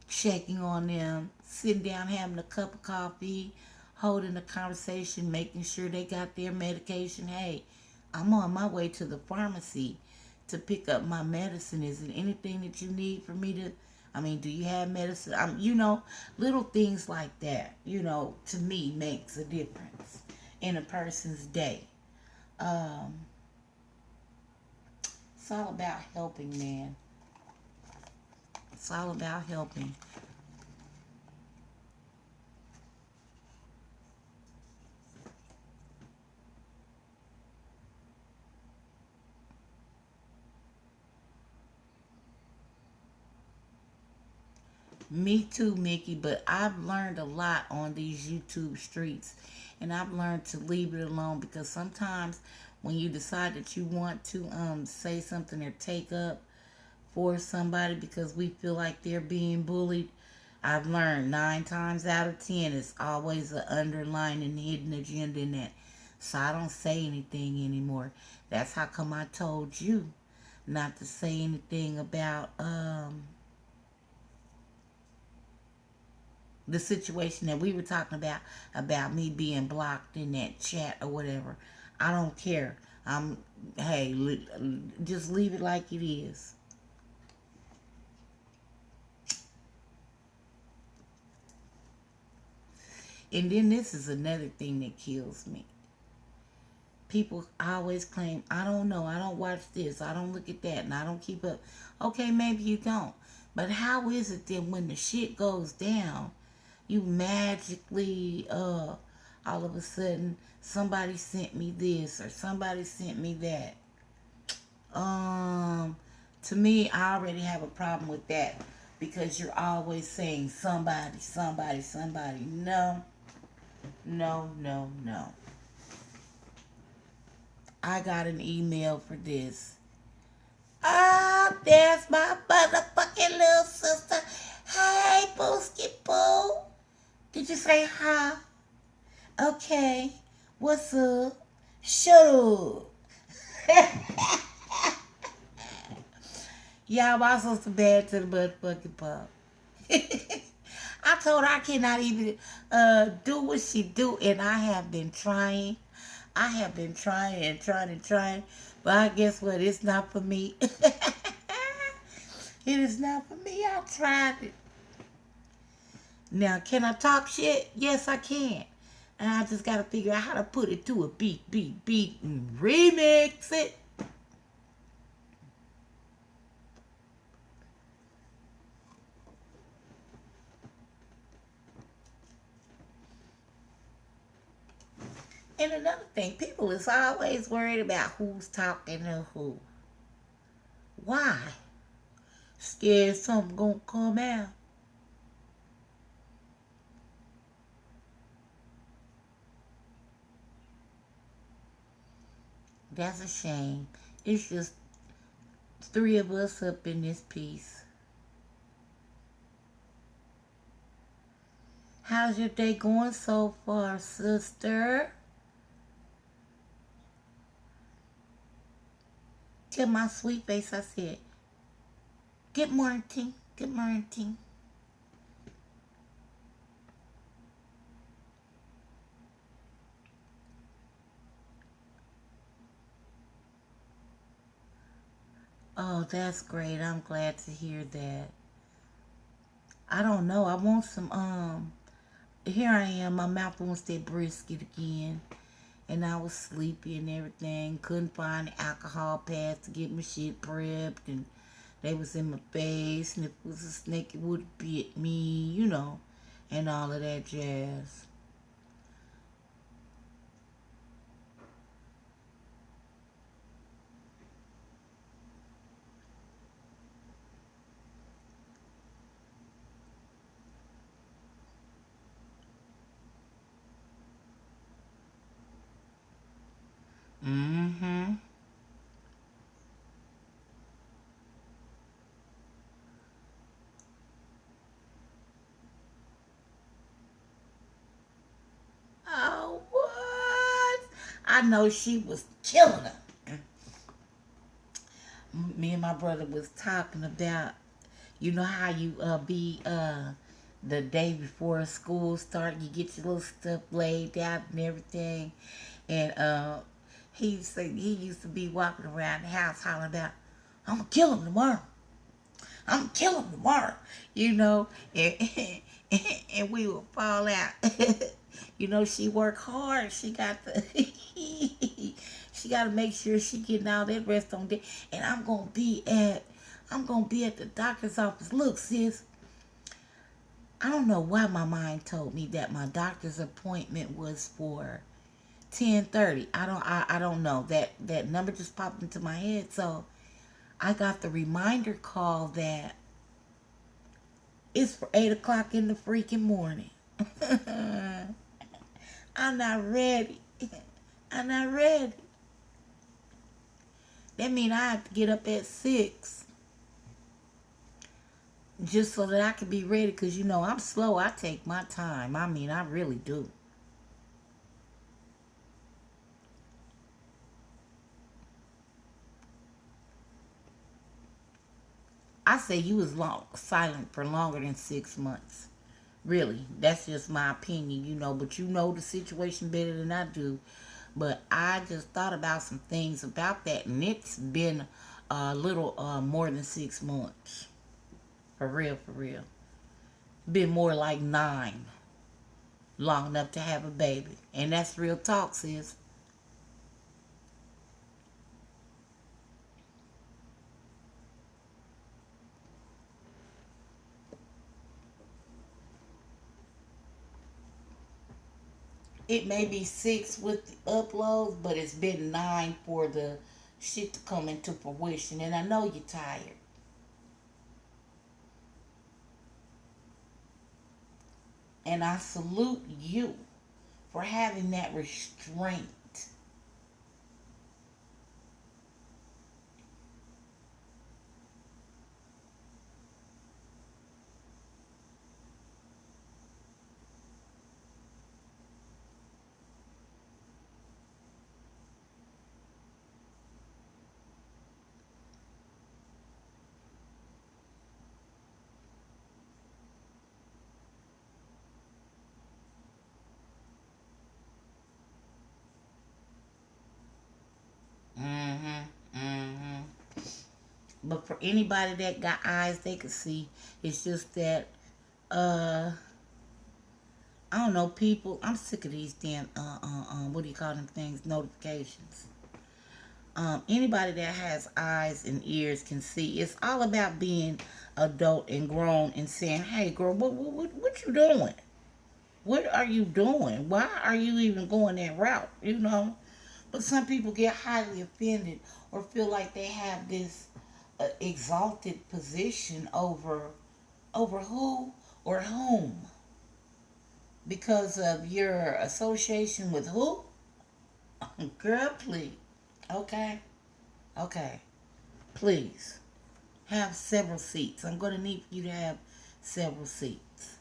checking on them, sitting down having a cup of coffee, holding a conversation, making sure they got their medication. Hey, I'm on my way to the pharmacy to pick up my medicine. Is it anything that you need for me to, I mean, do you have medicine? You know, little things like that, you know, to me makes a difference in a person's day. Um, it's all about helping, man. It's all about helping. Me too, Mickey, but I've learned a lot on these YouTube streets, and I've learned to leave it alone because sometimes when you decide that you want to say something or take up for somebody because we feel like they're being bullied, I've learned 9 times out of 10 it's always an underlying hidden agenda in that. So I don't say anything anymore. That's how come I told you not to say anything about the situation that we were talking about me being blocked in that chat or whatever. I don't care. I'm hey, just leave it like it is. And then this is another thing that kills me. People always claim, I don't know, I don't watch this, I don't look at that, and I don't keep up. Okay, maybe you don't. But how is it that when the shit goes down, you magically, all of a sudden, somebody sent me this or somebody sent me that? Um, to me, I already have a problem with that because you're always saying somebody, somebody, somebody. No, no, no, no. I got an email for this. Oh, there's my motherfucking little sister. Hey, Booski Boo. Did you say hi? Okay. What's up? Shut up. Y'all, my sister bad to the motherfucking pop. I told her I cannot even do what she do, and I have been trying. I have been trying and trying and trying, but I guess what? It's not for me. It is not for me. I tried it. Now, can I talk shit? Yes, I can. And I just got to figure out how to put it to a beat, beat, beat, and remix it. And another thing, people is always worried about who's talking to who. Why? Scared something gonna come out. That's a shame. It's just three of us up in this piece. How's your day going so far, sister? To my sweet face, I said, good morning, good morning. Oh, that's great. I'm glad to hear that. I don't know. I want some, here I am. My mouth wants that brisket again. And I was sleepy and everything. Couldn't find the alcohol pads to get my shit prepped. And they was in my face. And if it was a snake, it would have bit me, you know. And all of that jazz. Mm-hmm. Oh, what? I know she was killing her. Me and my brother was talking about, you know how you be the day before school start, you get your little stuff laid out and everything, and he used to be walking around the house hollering about, "I'm gonna kill him tomorrow. I'm gonna kill him tomorrow," you know, and and we would fall out. You know, she worked hard. She got the she got to make sure she getting all that rest on day. And I'm gonna be at the doctor's office. Look, sis, I don't know why my mind told me that my doctor's appointment was for 10:30. I don't know. That number just popped into my head. So I got the reminder call that it's for 8 o'clock in the freaking morning. I'm not ready. I'm not ready. That means I have to get up at 6 just so that I can be ready. Because, you know, I'm slow. I take my time. I mean, I really do. I say you was silent for longer than 6 months. Really. That's just my opinion, you know. But you know the situation better than I do. But I just thought about some things about that. And it's been a little more than 6 months. For real, for real. Been more like 9. Long enough to have a baby. And that's real talk, sis. It may be 6 with the uploads, but it's been 9 for the shit to come into fruition. And I know you're tired. And I salute you for having that restraint. Mm-hmm. Mm-hmm. But for anybody that got eyes they can see, it's just that uh I don't know, people. I'm sick of these damn what do you call them things? Notifications. Anybody that has eyes and ears can see. It's all about being adult and grown and saying, "Hey, girl, what you doing? What are you doing? Why are you even going that route?" You know. But some people get highly offended or feel like they have this exalted position over who or whom because of your association with who. Girl, please. Okay, okay, please. Have several seats. I'm going to need you to have several seats.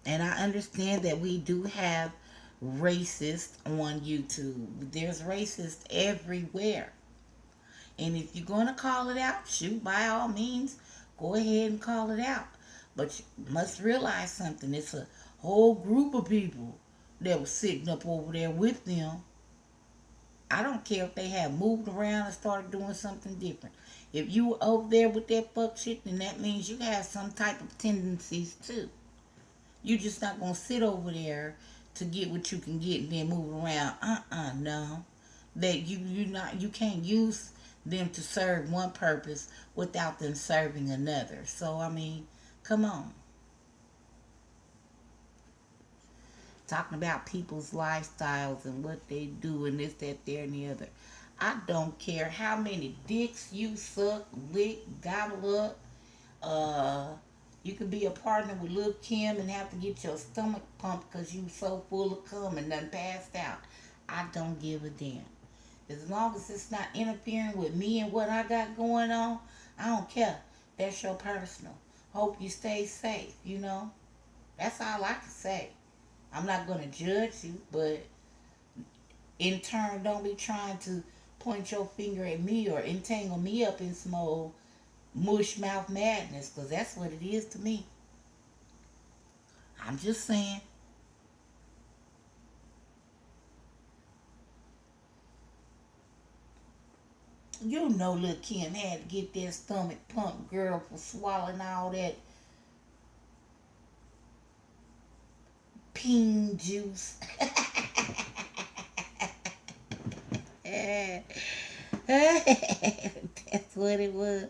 And I understand that we do have racists on YouTube. There's racists everywhere. And if you're going to call it out, shoot, by all means, go ahead and call it out. But you must realize something. It's a whole group of people that was sitting up over there with them. I don't care if they have moved around and started doing something different. If you were over there with that fuck shit, then that means you have some type of tendencies too. You just not gonna sit over there to get what you can get and then move around. No. That you can't use them to serve one purpose without them serving another. So I mean, come on. Talking about people's lifestyles and what they do and this, that, there, and the other. I don't care how many dicks you suck, lick, gobble up. Uh, you could be a partner with Lil Kim and have to get your stomach pumped because you so full of cum and done passed out. I don't give a damn. As long as it's not interfering with me and what I got going on, I don't care. That's your personal. Hope you stay safe, you know? That's all I can say. I'm not going to judge you, but in turn, don't be trying to point your finger at me or entangle me up in some old mush mouth madness, because that's what it is to me. I'm just saying. You know, little Kim had to get that stomach pump, girl, for swallowing all that peen juice. That's what it was.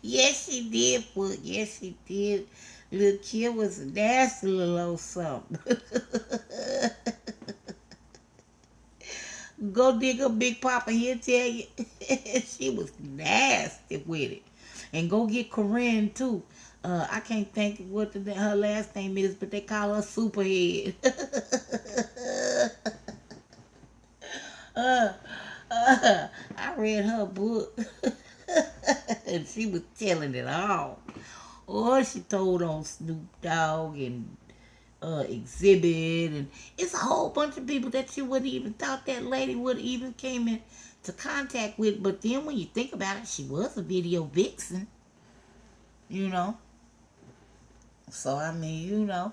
Yes, she did, put. Yes, she did. Little Kim was a nasty little old something. Go dig a Big Papa, he'll tell you. She was nasty with it. And go get Corinne, too. I can't think what her last name is, but they call her Superhead. uh, I read her book. And she was telling it all. Oh, she told on Snoop Dogg and Exhibit, and it's a whole bunch of people that you wouldn't even thought that lady would even came into contact with. But then when you think about it, she was a video vixen, you know. So I mean, you know.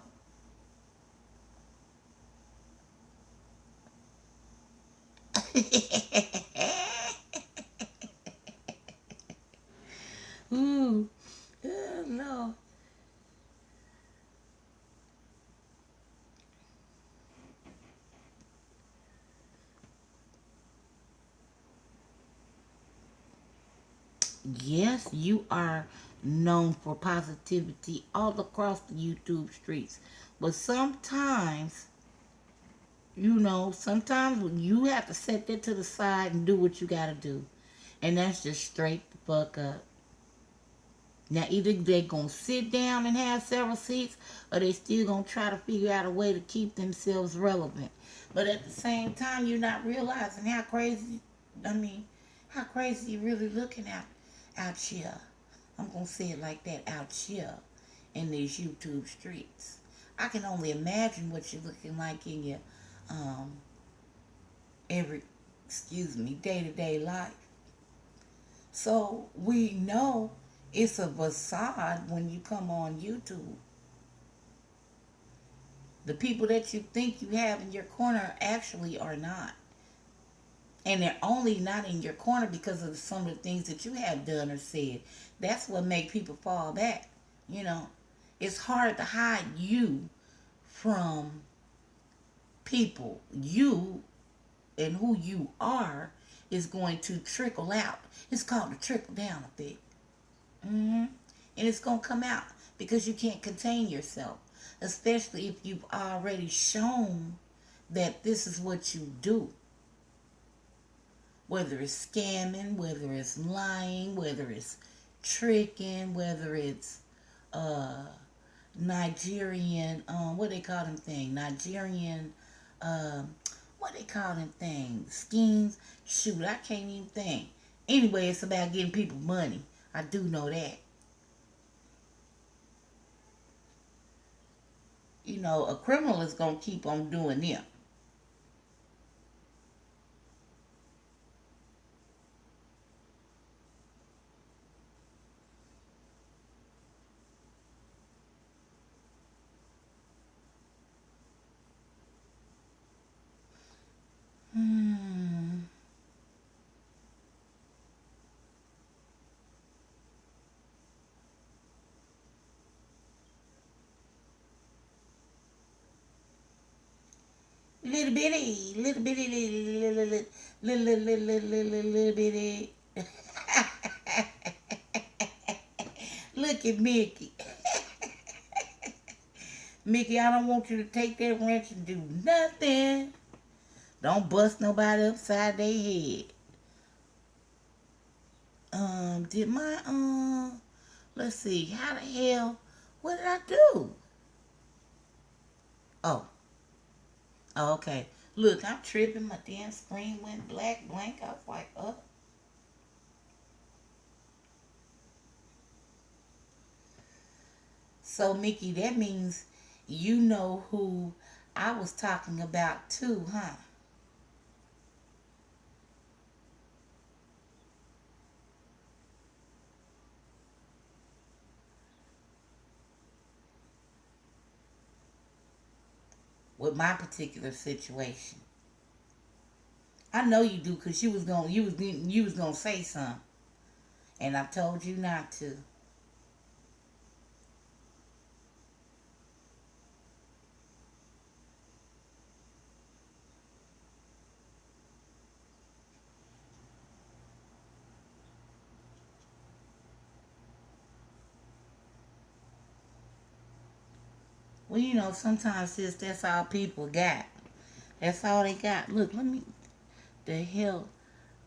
Ooh, no. Yes, you are known for positivity all across the YouTube streets. But sometimes, sometimes you have to set that to the side and do what you got to do. And that's just straight the fuck up. Now, either they going to sit down and have several seats, or they still going to try to figure out a way to keep themselves relevant. But at the same time, you're not realizing how crazy, I mean, how crazy you really looking out here. I'm going to say it like that, out here in these YouTube streets. I can only imagine what you're looking like in your um, every, day-to-day life. So we know it's a facade when you come on YouTube. The people that you think you have in your corner actually are not. And they're only not in your corner because of some of the things that you have done or said. That's what make people fall back. You know, it's hard to hide you from people. You and who you are is going to trickle out. It's called the trickle down effect. And it's going to come out because you can't contain yourself, especially if you've already shown that this is what you do. Whether it's scamming, whether it's lying, whether it's tricking, whether it's uh, Nigerian, what they call them thing? Nigerian, um, what they call them things? Schemes? Shoot, I can't even think. Anyway, it's about getting people money. I do know that. A criminal is going to keep on doing them. Hmm. Little bitty, little bitty, little bitty. Look at Mickey. Mickey, I don't want you to take that wrench and do nothing. Don't bust nobody upside their head. Did my let's see, how the hell, what did I do? Oh, oh, okay. Look, I'm tripping. My damn screen went black blank. I was like, oh. So, Mickey, that means you know who I was talking about too, huh? With my particular situation. I know you do, cause you was gonna say something, and I told you not to. Well, sometimes sis, that's all people got. That's all they got. Look, let me. The hell.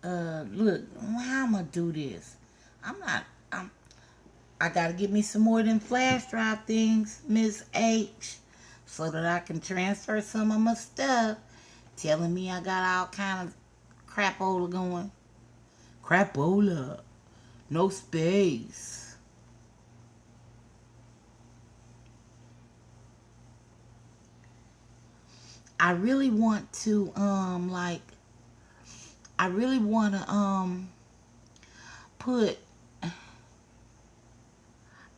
Look, how I'm gonna do this? I'm not. I gotta get me some more than flash drive things, Miss H, so that I can transfer some of my stuff. Telling me I got all kind of crapola going. Crapola, no space. I really want to I really want to put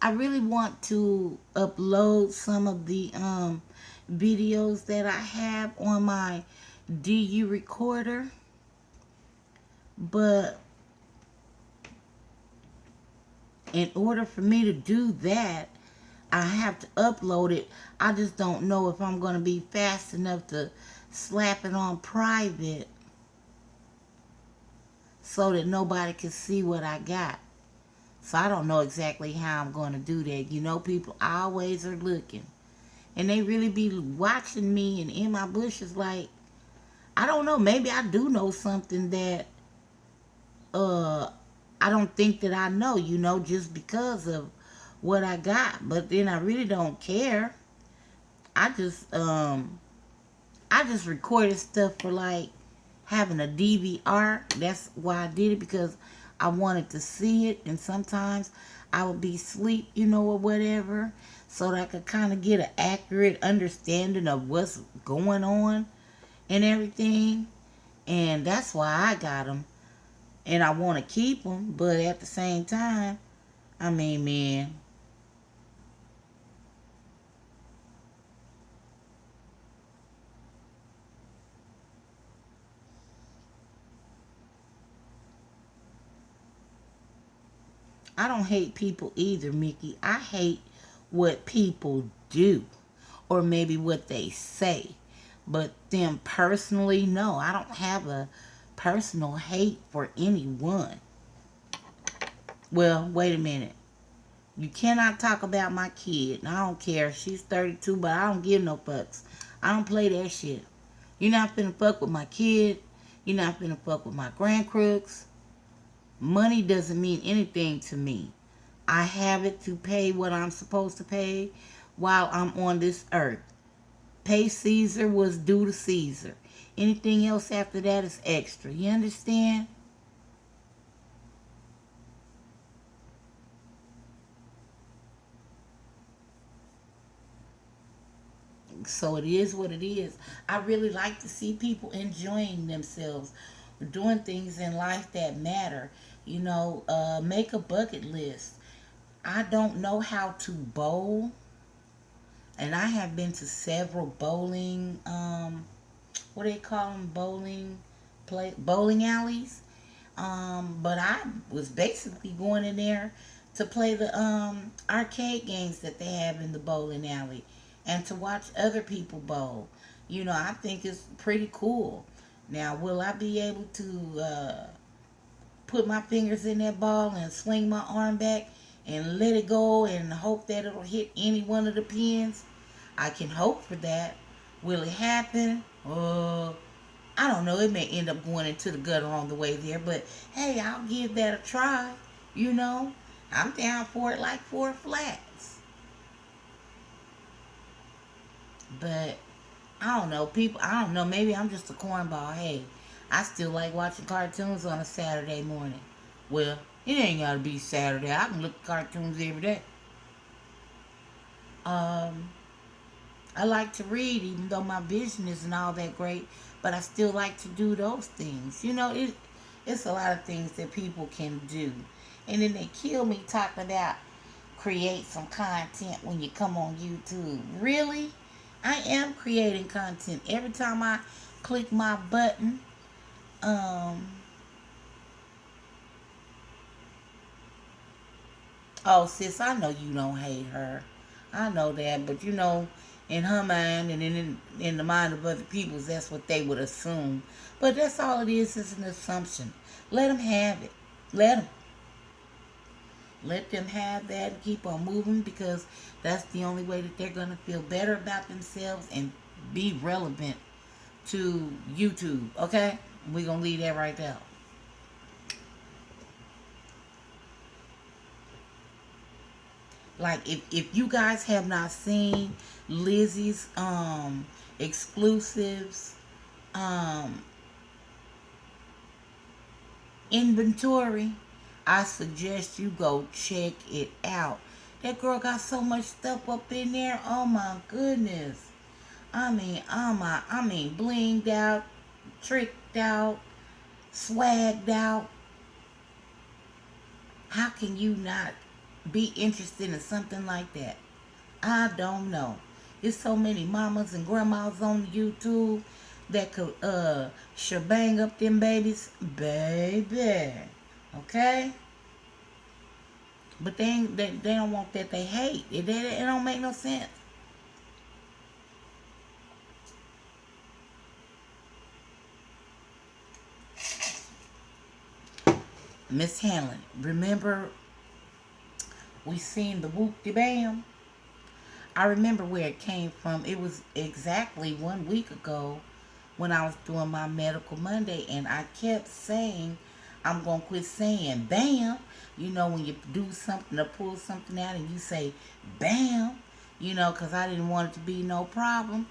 I really want to upload some of the videos that I have on my DU recorder, but in order for me to do that, I have to upload it. I just don't know if I'm going to be fast enough to slap it on private so that nobody can see what I got. So I don't know exactly how I'm going to do that. People always are looking. And they really be watching me and in my bushes like, I don't know, maybe I do know something that uh I don't think that I know, just because of what I got. But then I really don't care. I just I just recorded stuff for like having a DVR. That's why I did it, because I wanted to see it, and sometimes I would be asleep, or whatever, so that I could kind of get an accurate understanding of what's going on and everything. And that's why I got them, and I want to keep them, but at the same time, I mean, man, I don't hate people either, Mickey. I hate what people do, or maybe what they say. But them personally, no, I don't have a personal hate for anyone. Well, wait a minute. You cannot talk about my kid. I don't care. She's 32, but I don't give no fucks. I don't play that shit. You're not finna fuck with my kid. You're not finna fuck with my grandcrooks. Money doesn't mean anything to me. I have it to pay what I'm supposed to pay while I'm on this earth. Pay Caesar was due to Caesar. Anything else after that is extra. You understand? So it is what it is. I really like to see people enjoying themselves, doing things in life that matter. Make a bucket list. I don't know how to bowl, and I have been to several bowling what do they call them, bowling alleys. But I was basically going in there to play the arcade games that they have in the bowling alley, and to watch other people bowl. I think it's pretty cool. Now, will I be able to put my fingers in that ball and swing my arm back and let it go and hope that it'll hit any one of the pins? I can hope for that. Will it happen? I don't know. It may end up going into the gutter on the way there, but hey, I'll give that a try. You know, I'm down for it like four flats. But I don't know. People, I don't know. Maybe I'm just a cornball. Hey, I still like watching cartoons on a Saturday morning. Well, it ain't gotta be Saturday. I can look at cartoons every day. Um, I like to read, even though my vision isn't all that great. But I still like to do those things. It's a lot of things that people can do, and then they kill me talking about create some content when you come on YouTube. Really? I am creating content. Every time I click my button, um oh sis, I know you don't hate her. I know that, but in her mind and in the mind of other people, that's what they would assume. But that's all it is an assumption. Let them have it. Let them. Let them have that and keep on moving, because that's the only way that they're going to feel better about themselves and be relevant to YouTube. Okay? We're going to leave that right there. Like, if you guys have not seen Lizzie's exclusives um inventory, I suggest you go check it out. That girl got so much stuff up in there. Oh my goodness. I mean, blinged out, tricked out, swagged out. How can you not be interested in something like that? I don't know. There's so many mamas and grandmas on YouTube that could shebang up them babies, baby. Okay, but they don't want that. They hate it. It don't make no sense. Miss Hanlon, remember we seen the whoop de bam? I remember where it came from. It was exactly 1 week ago when I was doing my medical Monday, and I kept saying, I'm going to quit saying bam. When you do something or pull something out and you say bam, because I didn't want it to be no problem.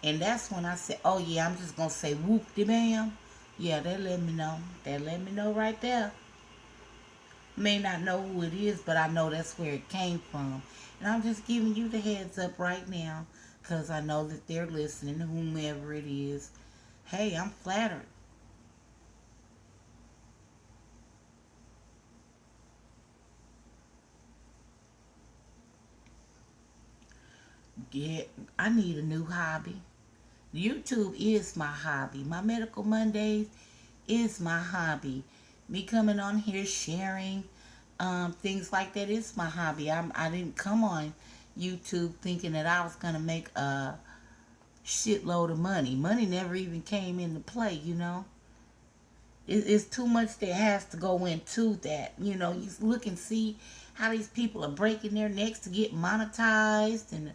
And that's when I said, oh yeah, I'm just going to say whoop de bam. Yeah, they let me know. They let me know right there. May not know who it is, but I know that's where it came from. And I'm just giving you the heads up right now because I know that they're listening, whomever it is. Hey, I'm flattered. Yeah, I need a new hobby. YouTube is my hobby. My Medical Mondays is my hobby. Me coming on here sharing things like that is my hobby. I didn't come on YouTube thinking that I was going to make a shitload of money. Money never even came into play. It's too much that has to go into that. You look and see how these people are breaking their necks to get monetized and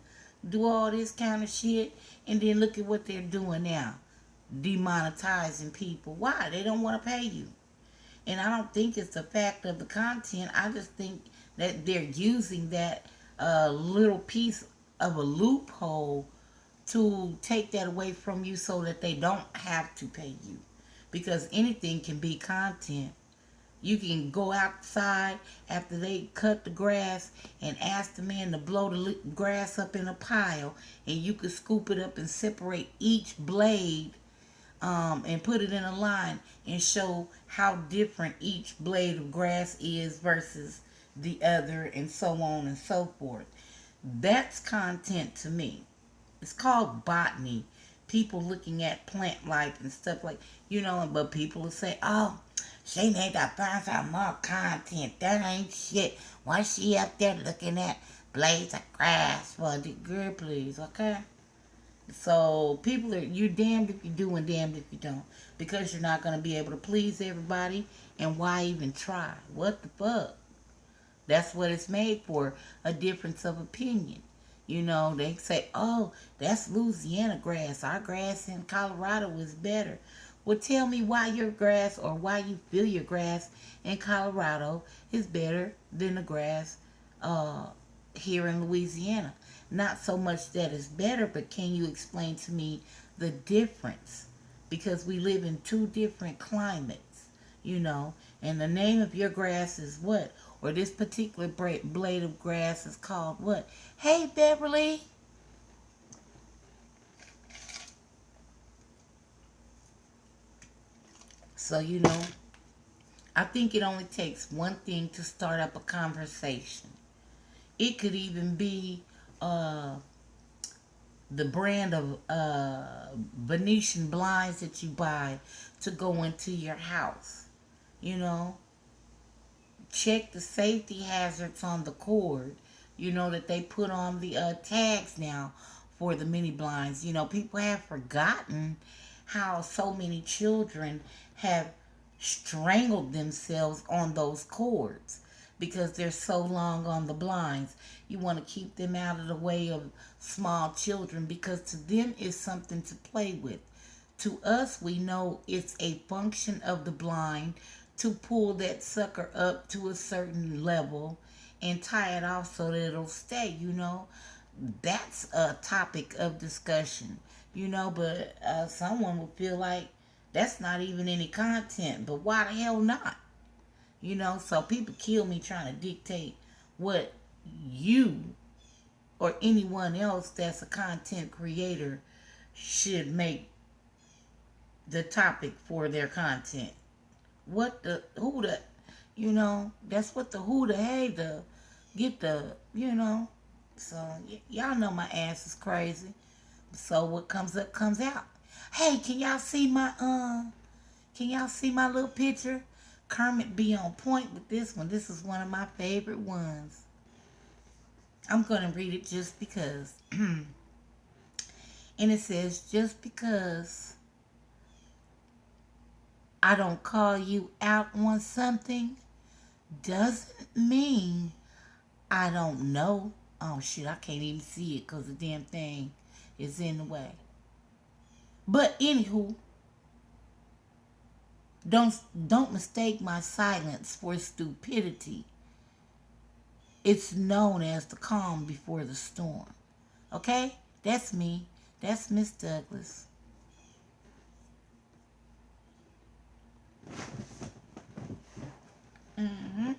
do all this kind of shit. And then look at what they're doing now, demonetizing people. Why? They don't want to pay you. And I don't think it's the fact of the content. I just think that they're using that little piece of a loophole to take that away from you so that they don't have to pay you. Because anything can be content. You can go outside after they cut the grass and ask the man to blow the grass up in a pile, and you could scoop it up and separate each blade and put it in a line and show how different each blade of grass is versus the other, and so on and so forth. That's content to me. It's called botany. People looking at plant life and stuff but people will say, oh, she need to find some more content. That ain't shit. Why she up there looking at blades of grass for the girl, please, okay? So you're damned if you do and damned if you don't. Because you're not going to be able to please everybody. And why even try? What the fuck? That's what it's made for, a difference of opinion. They say, oh, that's Louisiana grass. Our grass in Colorado is better. Well, tell me why your grass, or why you feel your grass in Colorado is better than the grass uh, here in Louisiana. not so much that it's better, but can you explain to me the difference? Because we live in two different climates, you know, and the name of your grass is what? Or this particular blade of grass is called what? Hey, Beverly. So, you know, I think it only takes one thing to start up a conversation. It could even be uh, the brand of Venetian blinds that you buy to go into your house. You know, check the safety hazards on the cord, you know, that they put on the tags now for the mini blinds. You know, people have forgotten how so many children have strangled themselves on those cords because they're so long on the blinds. You want to keep them out of the way of small children because to them it's something to play with. To us, we know it's a function of the blind to pull that sucker up to a certain level and tie it off so that it'll stay, you know. That's a topic of discussion, you know, but someone would feel like that's not even any content, but why the hell not? You know, so people kill me trying to dictate what you or anyone else that's a content creator should make the topic for their content. What the who the you know, that's what the who the hey the get the you know. So y'all know my ass is crazy. So what comes up comes out. Hey, can y'all see my little picture? Kermit be on point with this one. This is one of my favorite ones. I'm gonna read it just because. And it says just because I don't call you out on something doesn't mean I don't know. Oh shit, I can't even see it because the damn thing is in the way. But anywho, don't don't mistake my silence for stupidity. It's known as the calm before the storm. Okay? That's me. That's Miss Douglas. Hmm.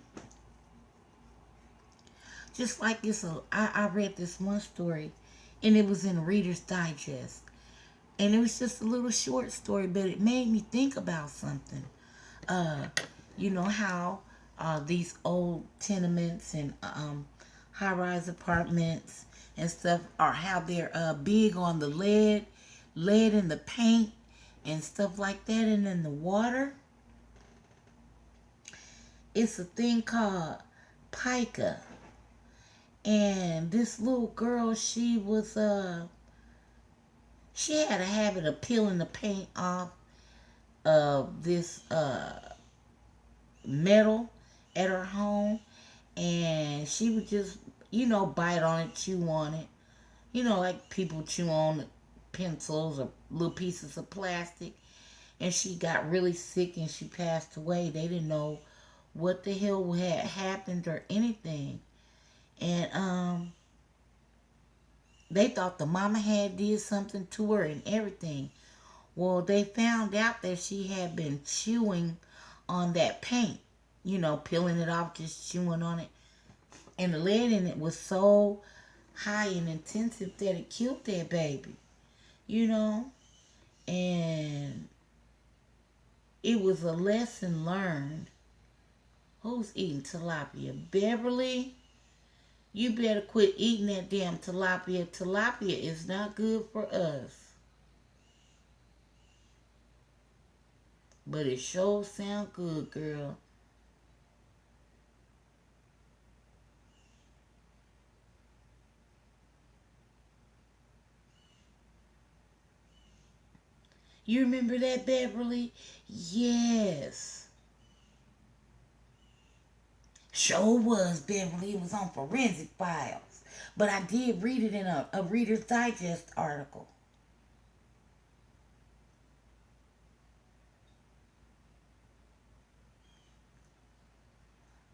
Just like this, I read this one story, and it was in Reader's Digest, and it was just a little short story, but it made me think about something. Uh, you know how these old tenements and high-rise apartments and stuff are how they're big on the lead in the paint and stuff like that, and in the water. It's a thing called pica, and this little girl, she had a habit of peeling the paint off of this metal at her home, and she would just, you know, bite on it, chew on it, you know, like people chew on pencils or little pieces of plastic. And she got really sick and she passed away. They didn't know what the hell had happened or anything. And they thought the mama had did something to her and everything. Well, they found out that she had been chewing on that paint, you know, peeling it off, just chewing on it. And the lead in it was so high and intensive that it killed that baby, you know. And it was a lesson learned. Who's eating tilapia? Beverly, you better quit eating that damn tilapia. Tilapia is not good for us. But it sure sound good, girl. You remember that, Beverly? Yes. Sure was, Beverly. It was on Forensic Files. But I did read it in a Reader's Digest article.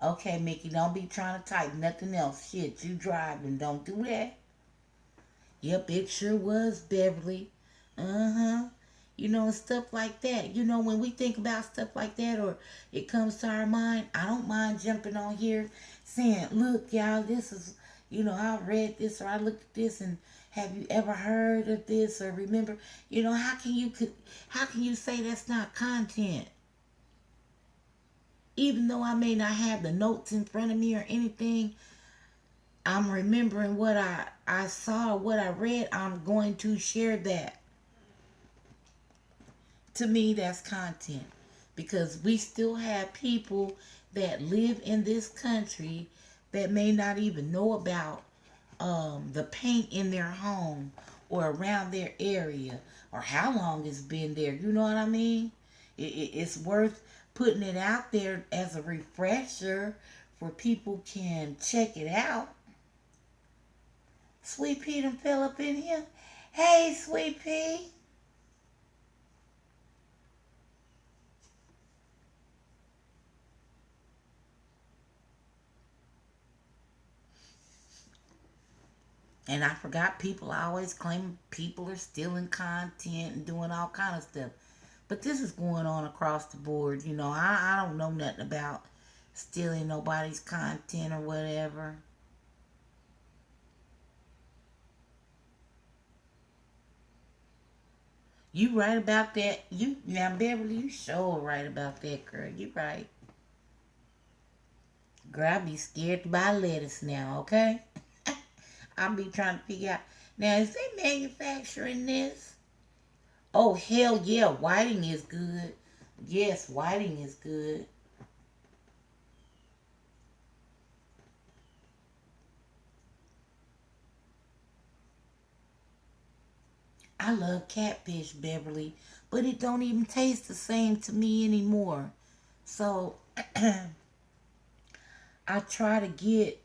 Okay, Mickey, don't be trying to type nothing else. Shit, you driving. Don't do that. Yep, it sure was, Beverly. Uh-huh. Stuff like that. When we think about stuff like that or it comes to our mind, I don't mind jumping on here saying, look, y'all, this is, I read this or I looked at this and have you ever heard of this or remember, how can you say that's not content? Even though I may not have the notes in front of me or anything, I'm remembering what I saw, what I read. I'm going to share that. To me, that's content because we still have people that live in this country that may not even know about the paint in their home or around their area or how long it's been there. You know what I mean? It's worth putting it out there as a refresher for people can check it out. Sweet Pea done fell up in here. Hey, Sweet Pea. And I forgot people. I always claim people are stealing content and doing all kind of stuff. But this is going on across the board. I don't know nothing about stealing nobody's content or whatever. You right about that. You now, Beverly, you sure right about that, girl. You right. Girl, I be scared to buy lettuce now, okay? I'll be trying to figure out. Now, is they manufacturing this? Oh, hell yeah, whiting is good. Yes, whiting is good. I love catfish, Beverly, but it don't even taste the same to me anymore. So I try to get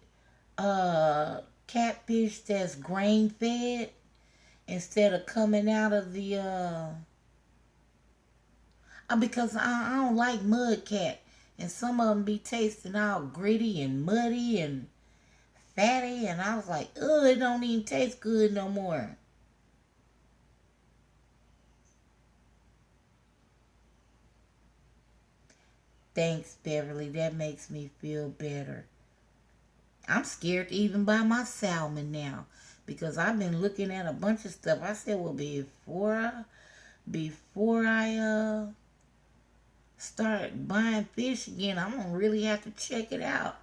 catfish that's grain fed instead of coming out of the because I don't like mud cat and some of them be tasting all gritty and muddy and fatty and I was like, ugh, it don't even taste good no more. Thanks, Beverly. That makes me feel better. I'm scared to even buy my salmon now because I've been looking at a bunch of stuff. I said, well, before I start buying fish again, I'm gonna really have to check it out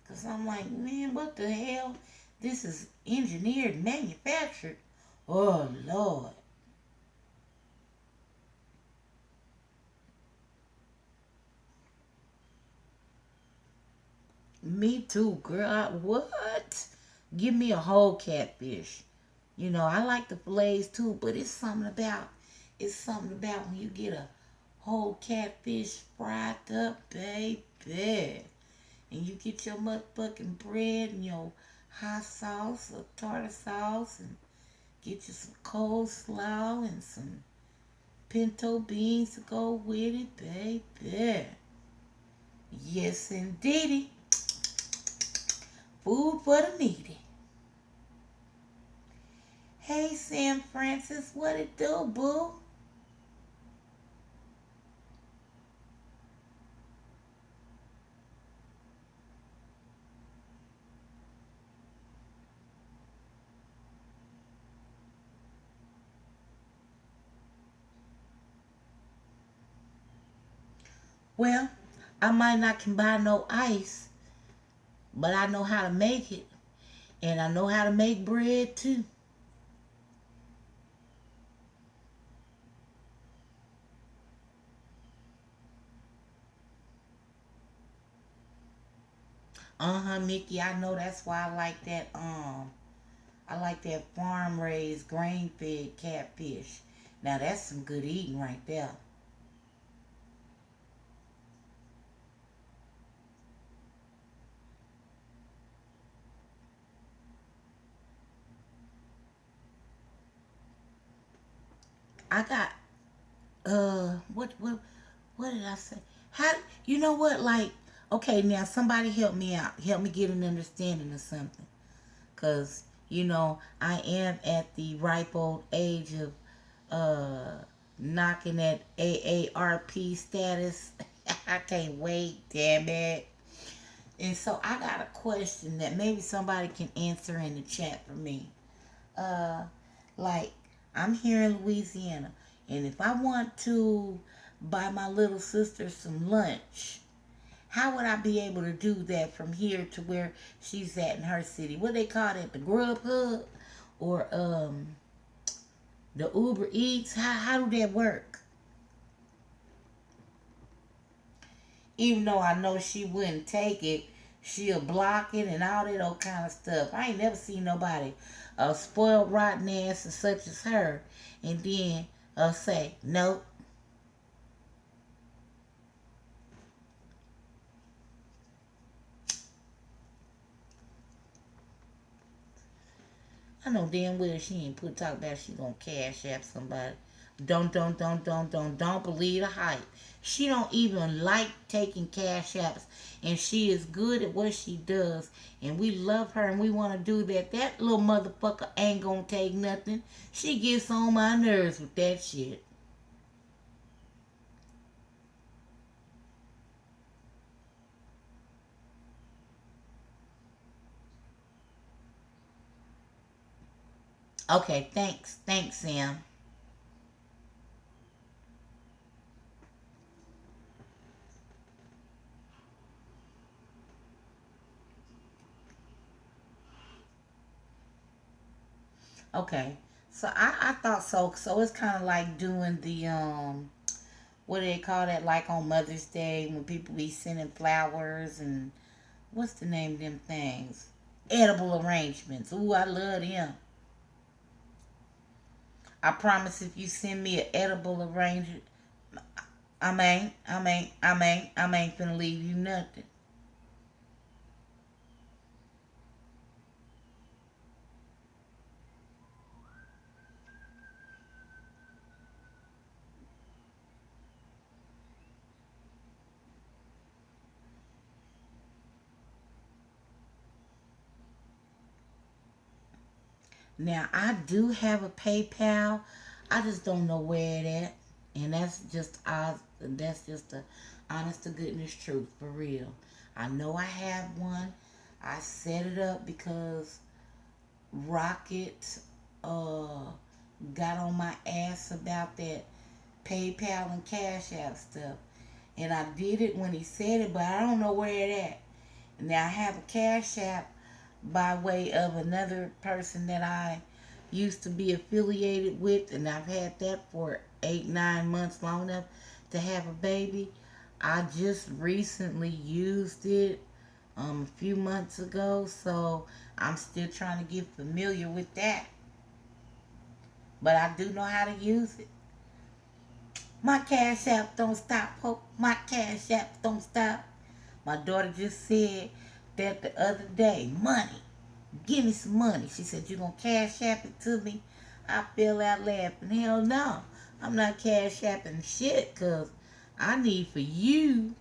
because I'm like, man, what the hell? This is engineered, manufactured. Oh Lord, me too, girl. What? Give me a whole catfish. I like the fillets too, but it's something about when you get a whole catfish fried up, baby. And you get your motherfucking bread and your hot sauce or tartar sauce and get you some coleslaw and some pinto beans to go with it, baby. Yes, indeedy. Food for the needy. Hey, Sam Francis, what it do, boo? Well, I might not can buy no ice, but I know how to make it. And I know how to make bread too. Uh-huh, Mickey, I know that's why I like that farm raised grain fed catfish. Now that's some good eating right there. I got what did I say? How you know what like okay now somebody help me out. Help me get an understanding of something. Cause I am at the ripe old age of knocking at AARP status. I can't wait, damn it. And so I got a question that maybe somebody can answer in the chat for me. Uh, like, I'm here in Louisiana, and if I want to buy my little sister some lunch, how would I be able to do that from here to where she's at in her city? What they call it, the Grub Hub, or the Uber Eats? How do that work? Even though I know she wouldn't take it, she'll block it and all that old kind of stuff. I ain't never seen nobody spoiled rotten ass as such as her, and then say nope. I know damn well she ain't put talk about she gonna cash app somebody. Don't believe the hype. She don't even like taking cash apps, and she is good at what she does, and we love her and we want to do that. That little motherfucker ain't gonna take nothing. She gets on my nerves with that shit. Okay, thanks, Sam. Okay, so I thought so. So it's kind of like doing the what do they call that? Like on Mother's Day when people be sending flowers and what's the name of them things? Edible arrangements. Ooh, I love them. I promise if you send me an edible arrangement, I ain't finna leave you nothing. Now I do have a PayPal. I just don't know where it at, and that's just the honest to goodness truth for real. I know I have one. I set it up because Rocket uh got on my ass about that PayPal and Cash App stuff. And I did it when he said it, but I don't know where it at. Now I have a Cash App by way of another person that I used to be affiliated with, and I've had that for 8, 9 months, long enough to have a baby. I just recently used it a few months ago, so I'm still trying to get familiar with that. But I do know how to use it. My cash app don't stop, Hope. My cash app don't stop. My daughter just said that the other day. Money. Give me some money. She said, you gonna cash app it to me? I fell out laughing. Hell no. I'm not cash apping shit because I need for you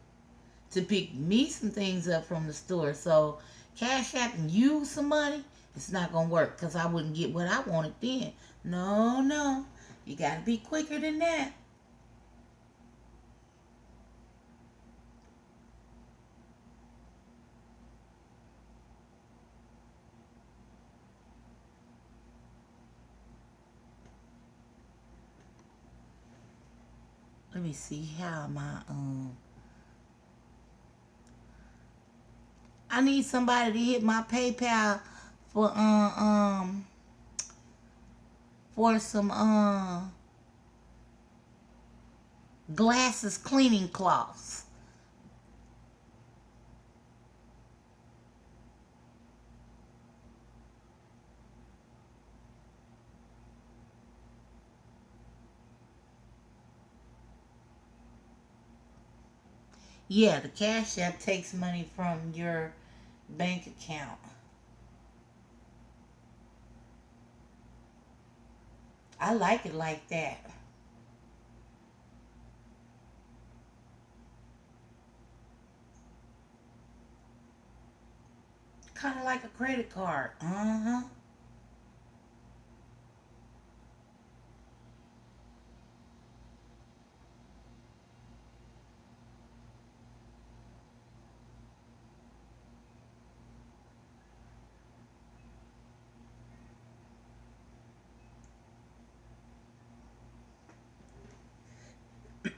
to pick me some things up from the store. So cash apping you some money, it's not gonna work because I wouldn't get what I wanted then. No, no. You gotta be quicker than that. Let me see how my I need somebody to hit my PayPal for for some glasses cleaning cloths. Yeah, the Cash App takes money from your bank account. I like it like that. Kind of like a credit card. Uh huh.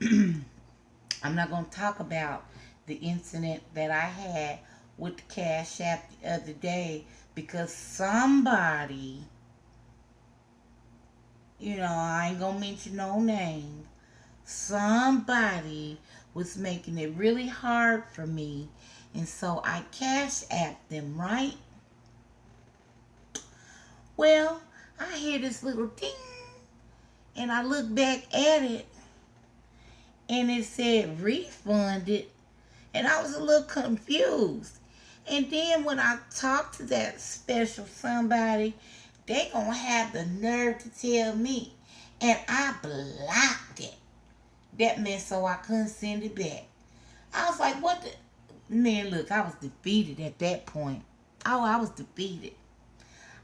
I'm not going to talk about the incident that I had with the Cash App the other day because somebody, I ain't going to mention no name, somebody was making it really hard for me. And so I Cash Apped them, right? Well, I hear this little ding, and I look back at it, and it said refunded, and I was a little confused. And then when I talked to that special somebody, they gonna have the nerve to tell me, and I blocked it. That meant so I couldn't send it back. I was like, what the? Man, look, I was defeated at that point. Oh, I was defeated.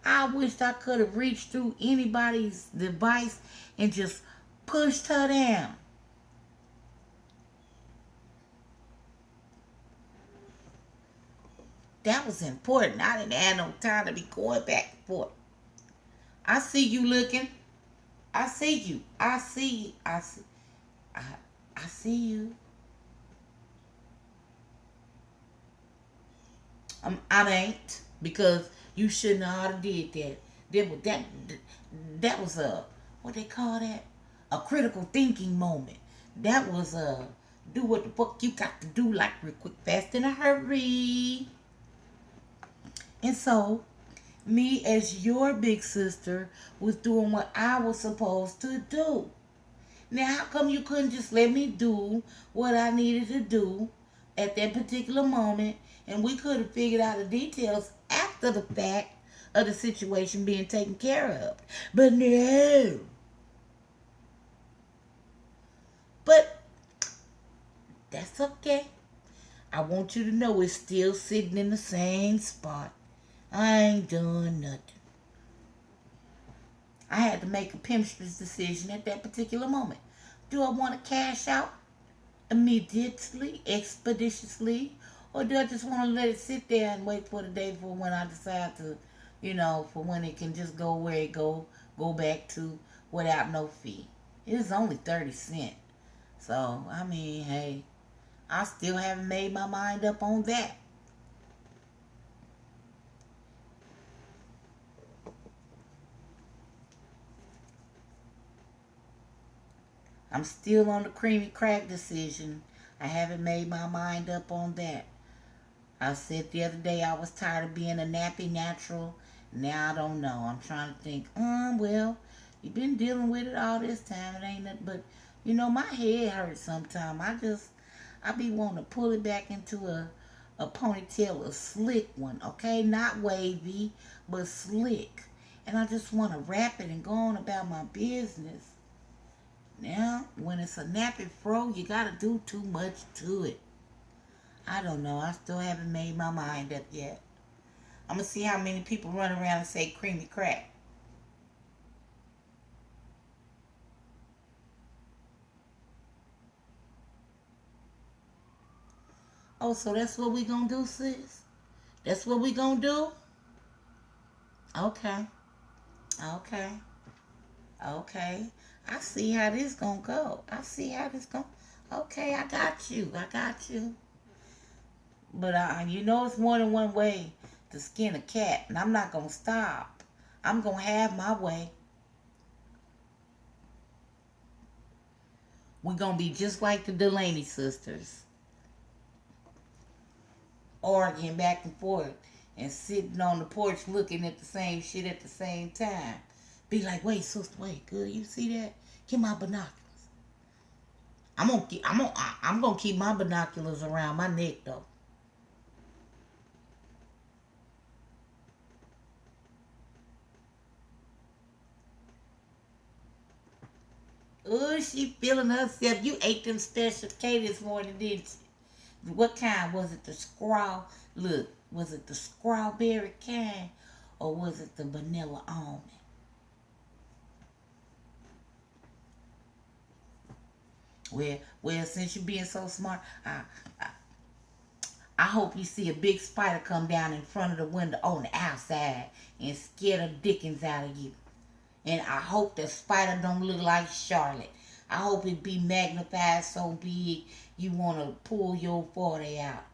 I wished I could have reached through anybody's device and just pushed her down. That was important. I didn't have no time to be going back and forth. I see you looking. I see you. I see you. I, I see you. I ain't because you shouldn't have did that. That was a what they call that? A critical thinking moment. That was a do what the fuck you got to do like real quick, fast, in a hurry. And so me as your big sister was doing what I was supposed to do. Now, how come you couldn't just let me do what I needed to do at that particular moment and we could have figured out the details after the fact of the situation being taken care of? But no. But that's okay. I want you to know it's still sitting in the same spot. I ain't doing nothing. I had to make a pimpstress decision at that particular moment. Do I want to cash out immediately, expeditiously, or do I just want to let it sit there and wait for the day for when I decide to, for when it can just go where it go back to without no fee? It's only 30 cents. So, I mean, hey, I still haven't made my mind up on that. I'm still on the creamy crack decision. I haven't made my mind up on that. I said the other day I was tired of being a nappy natural. Now I don't know. I'm trying to think, well, you've been dealing with it all this time. It ain't nothing but, my head hurts sometimes. I be wanting to pull it back into a ponytail, a slick one, okay? Not wavy, but slick. And I just want to wrap it and go on about my business. Now, when it's a nappy fro, you got to do too much to it. I don't know. I still haven't made my mind up yet. I'm going to see how many people run around and say creamy crack. Oh, so that's what we going to do, sis? That's what we going to do? Okay. Okay. Okay. I see how this going to go. I see how this going to... Okay, I got you. I got you. But it's more than one way to skin a cat, and I'm not gonna stop. I'm gonna have my way. We're gonna be just like the Delaney sisters, arguing back and forth and sitting on the porch looking at the same shit at the same time. Be like, wait, sister, wait, good, you see that? Get my binoculars. I'm gonna keep my binoculars around my neck though. Oh, she feeling herself. You ate them special K this morning, didn't you? What kind? Was it the scraw? Look, was it the strawberry kind? Or was it the vanilla almond? Well, since you being so smart, I hope you see a big spider come down in front of the window on the outside and scare the dickens out of you. And I hope the spider don't look like Charlotte. I hope it be magnified so big you want to pull your 40 out.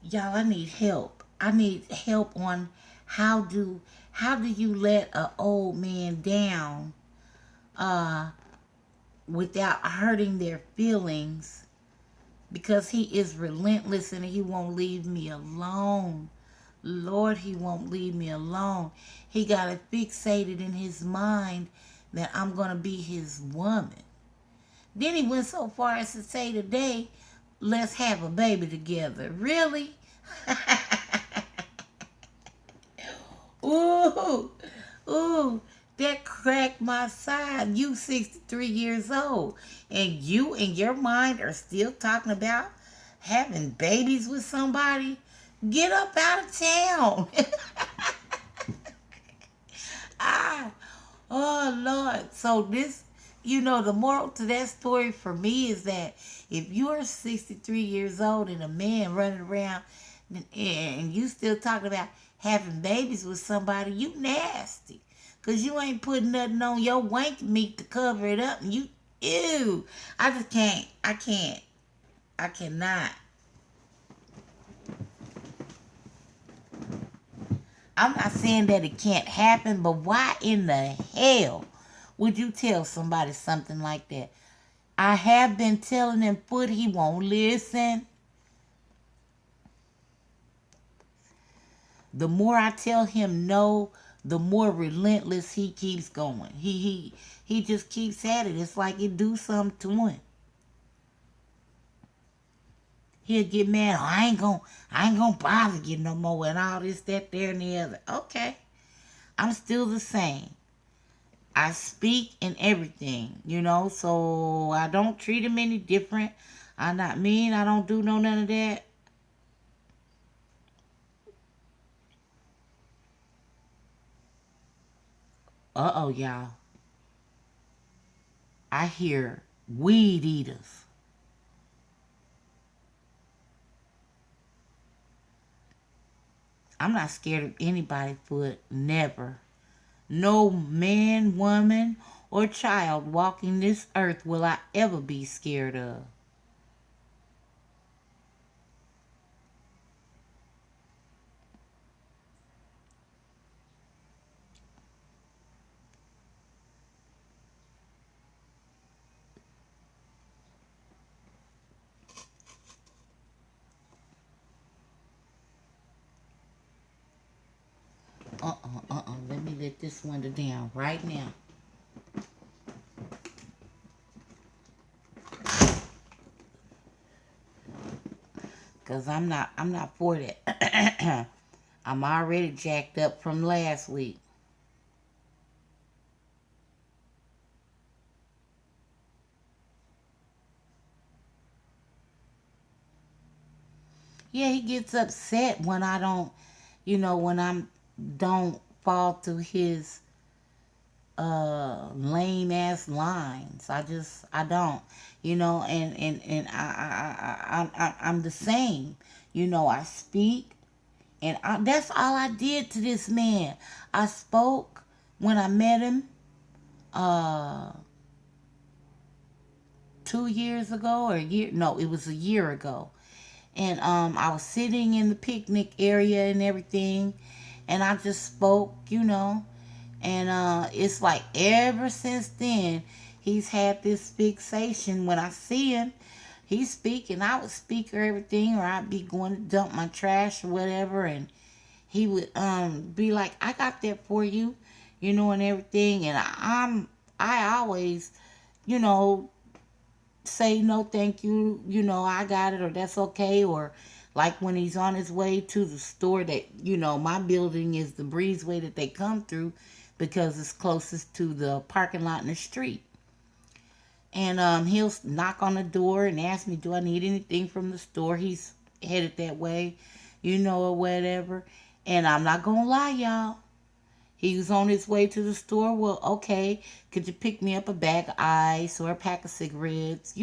Y'all, I need help. I need help on how do how do you let a old man down uh without hurting their feelings, because he is relentless and he won't leave me alone. Lord, he won't leave me alone. He got it fixated in his mind that I'm going to be his woman. Then he went so far as to say today, let's have a baby together. Really? Ooh, ooh, that cracked my side. You 63 years old, and you in your mind are still talking about having babies with somebody? Get up out of town. ah, oh Lord. So this, the moral to that story for me is that if you're 63 years old and a man running around and you still talking about having babies with somebody, you nasty. Cause you ain't putting nothing on your wank meat to cover it up, and you, ew. I just can't. I can't. I cannot. I'm not saying that it can't happen, but why in the hell would you tell somebody something like that? I have been telling him, foot, he won't listen. The more I tell him no, the more relentless he keeps going. He just keeps at it. It's like it do something to him. He'll get mad. Oh, I ain't gonna bother you no more, and all this, that, there, and the other. Okay, I'm still the same. I speak and everything, so I don't treat him any different. I'm not mean. I don't do none of that. Uh-oh, y'all. I hear weed eaters. I'm not scared of anybody, foot. Never. No man, woman, or child walking this earth will I ever be scared of. Let me let this window down right now. Cause I'm not for that. I'm already jacked up from last week. Yeah, he gets upset when I don't, when I'm don't fall to his lame ass lines. I don't, and I'm the same. I speak, and that's all I did to this man. I spoke when I met him, uh 2 years ago, or a year. No, it was a year ago. And I was sitting in the picnic area and everything, and I just spoke. And it's like ever since then, he's had this fixation. When I see him, he's speaking. I would speak or everything, or I'd be going to dump my trash or whatever, and he would be like, "I got that for you," and everything. And I always, you know, say no thank you, I got it, or that's okay. Or like when he's on his way to the store, that my building is the breezeway that they come through, because it's closest to the parking lot in the street. And he'll knock on the door and ask me, do I need anything from the store? He's headed that way, or whatever. And I'm not gonna lie, y'all, He was on his way to the store. Well, okay, could you pick me up a bag of ice or a pack of cigarettes,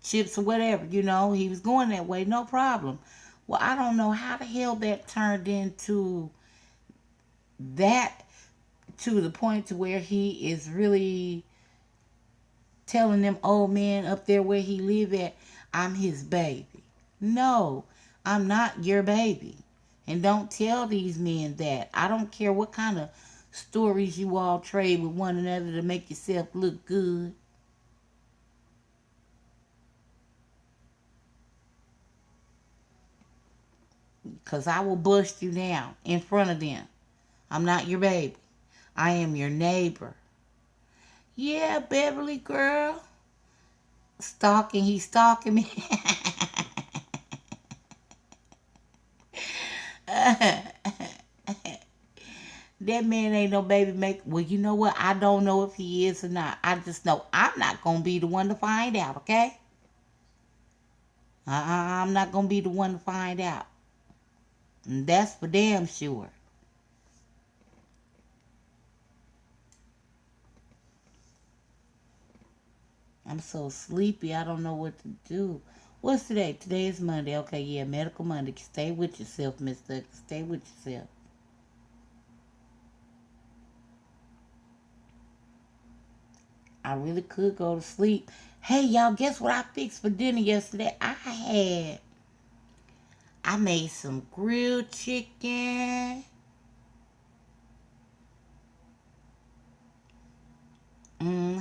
chips or whatever, He was going that way, no problem. Well, I don't know how the hell that turned into that, to the point to where he is really telling them old men up there where he live at, I'm his baby. No, I'm not your baby. And don't tell these men that. I don't care what kind of stories you all trade with one another to make yourself look good. Because I will bust you down in front of them. I'm not your baby. I am your neighbor. Yeah, Beverly girl. Stalking, he's stalking me. That man ain't no baby maker. Well, you know what? I don't know if he is or not. I just know I'm not going to be the one to find out, okay? I'm not going to be the one to find out. And that's for damn sure. I'm so sleepy. I don't know what to do. What's today? Today is Monday. Okay, yeah, Medical Monday. Stay with yourself, Ms.Douglas. Stay with yourself. I really could go to sleep. Hey, y'all, guess what I fixed for dinner yesterday? I made some grilled chicken.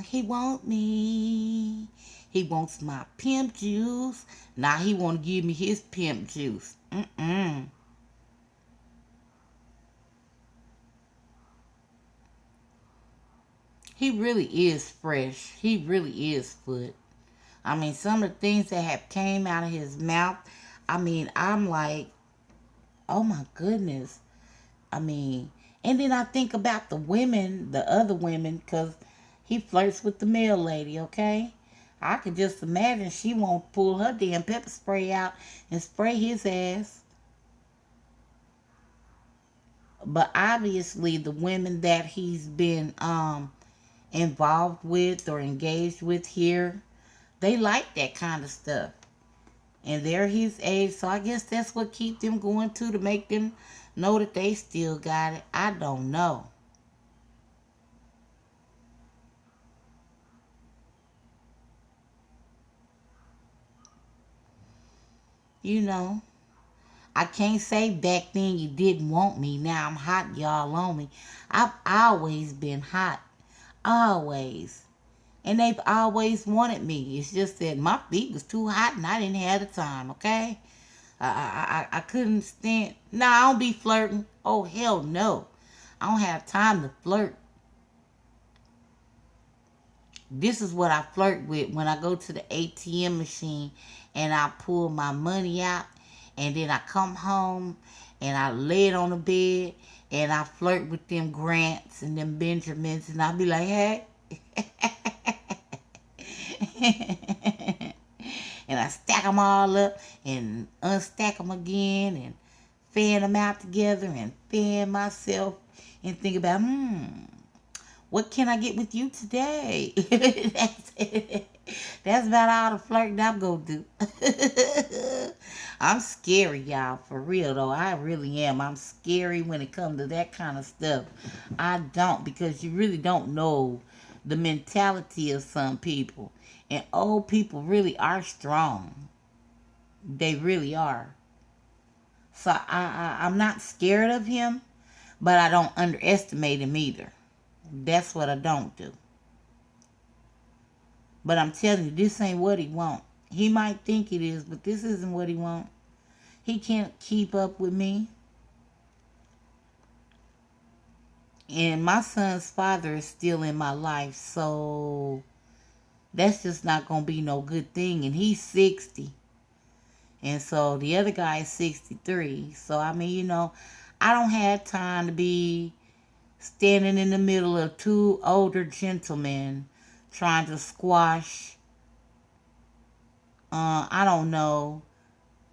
He want me. He wants my pimp juice. Now he want to give me his pimp juice. He really is fresh. He really is foot. I mean, some of the things that have came out of his mouth. I mean, I'm like, oh my goodness. I mean, and then I think about the women, the other women, because he flirts with the mail lady, okay? I could just imagine she won't pull her damn pepper spray out and spray his ass. But obviously, the women that he's been involved with or engaged with here, they like that kind of stuff. And they're his age, so I guess that's what keep them going too, to make them know that they still got it. I don't know. You know, I can't say back then you didn't want me. Now I'm hot, y'all on me. I've always been hot. Always. And they've always wanted me. It's just that my feet was too hot and I didn't have the time, okay? I couldn't stand. No, I don't be flirting. Oh, hell no. I don't have time to flirt. This is what I flirt with when I go to the ATM machine and I pull my money out, and then I come home and I lay it on the bed and I flirt with them Grants and them Benjamins, and I be like, hey. And I stack them all up and unstack them again and fan them out together and fan myself and think about, what can I get with you today? That's about all the flirting I'm gonna do. I'm scary, y'all, for real though. I really am. I'm scary when it comes to that kind of stuff. I don't, because you really don't know the mentality of some people. And old people really are strong. They really are. So I'm not scared of him, but I don't underestimate him either. That's what I don't do. But I'm telling you, this ain't what he want. He might think it is, but this isn't what he want. He can't keep up with me. And my son's father is still in my life, so that's just not gonna be no good thing. And he's 60. And so the other guy is 63. So I mean, I don't have time to be standing in the middle of two older gentlemen trying to squash, I don't know,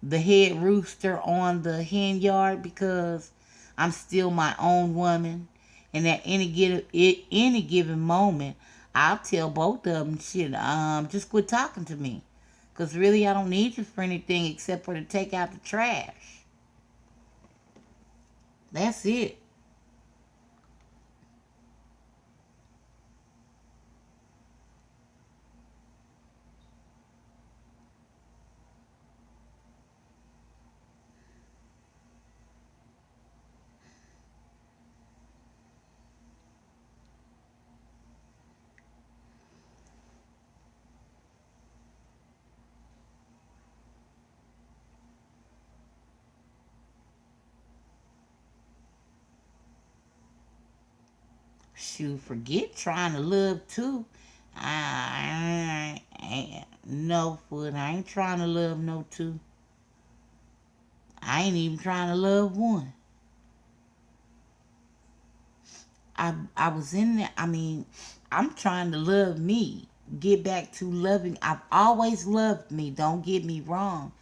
the head rooster on the hen yard, because I'm still my own woman And at any given moment, I'll tell both of them, shit, just quit talking to me. Because really, I don't need you for anything except for to take out the trash. That's it. Shoot, forget trying to love too. No, foot. I ain't trying to love no two. I ain't even trying to love one. I was in there. I mean, I'm trying to love me. Get back to loving. I've always loved me. Don't get me wrong.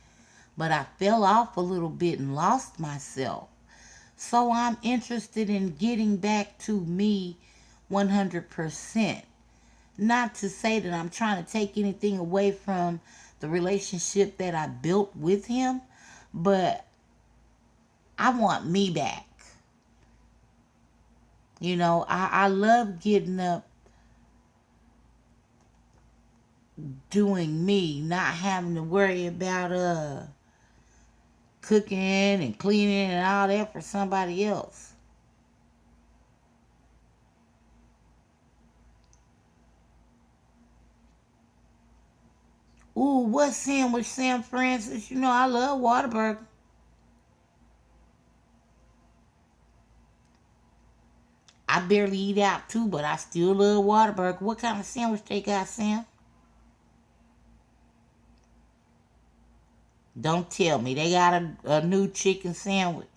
But I fell off a little bit and lost myself. So I'm interested in getting back to me 100%. Not to say that I'm trying to take anything away from the relationship that I built with him, but I want me back. I love getting up doing me, not having to worry about cooking and cleaning and all that for somebody else. Ooh, what sandwich, Sam Francis? I love Whataburger. I barely eat out too, but I still love Whataburger. What kind of sandwich they got, Sam? Don't tell me they got a new chicken sandwich.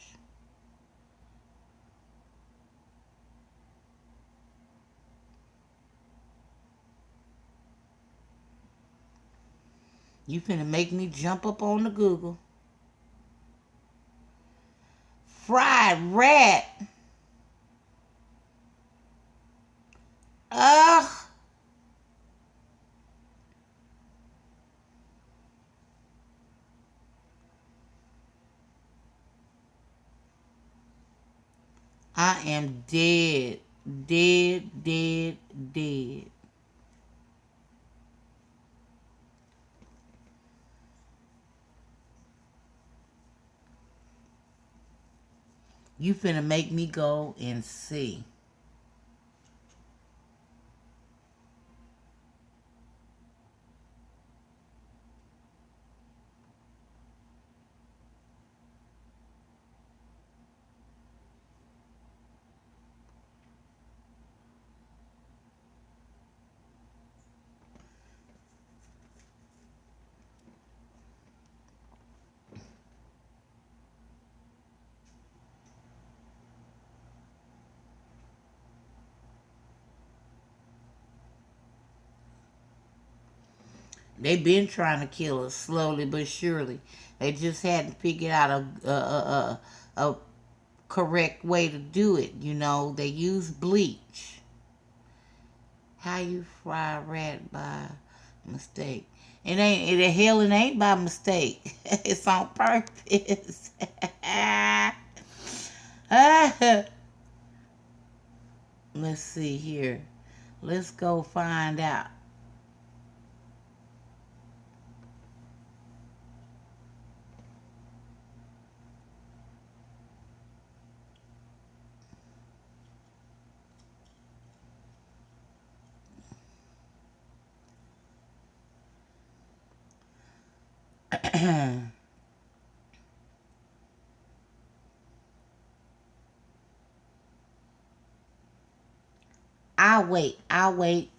You finna make me jump up on the Google. Fried rat. Ugh. I am dead. Dead, dead, dead. You finna make me go and see. They been trying to kill us slowly but surely. They just hadn't figured out a correct way to do it. They use bleach. How you fry a rat by mistake? It ain't by mistake. It's on purpose. Let's see here. Let's go find out. I'll wait. I'll wait.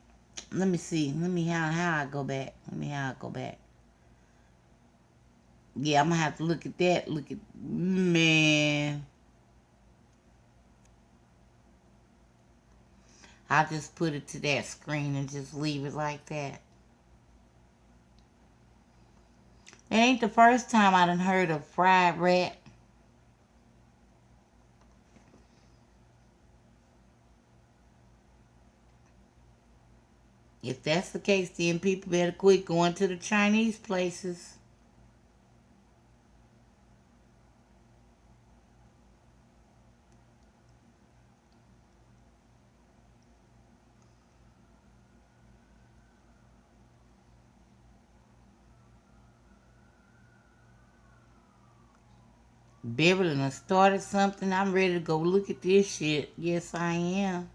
Let me see. Let me how I go back. Let me how I go back. Yeah, I'm gonna have to look at that. Look at man. I'll just put it to that screen and just leave it like that. It ain't the first time I done heard of fried rat. If that's the case, then people better quit going to the Chinese places. Beverly done started something. I'm ready to go look at this shit. Yes, I am.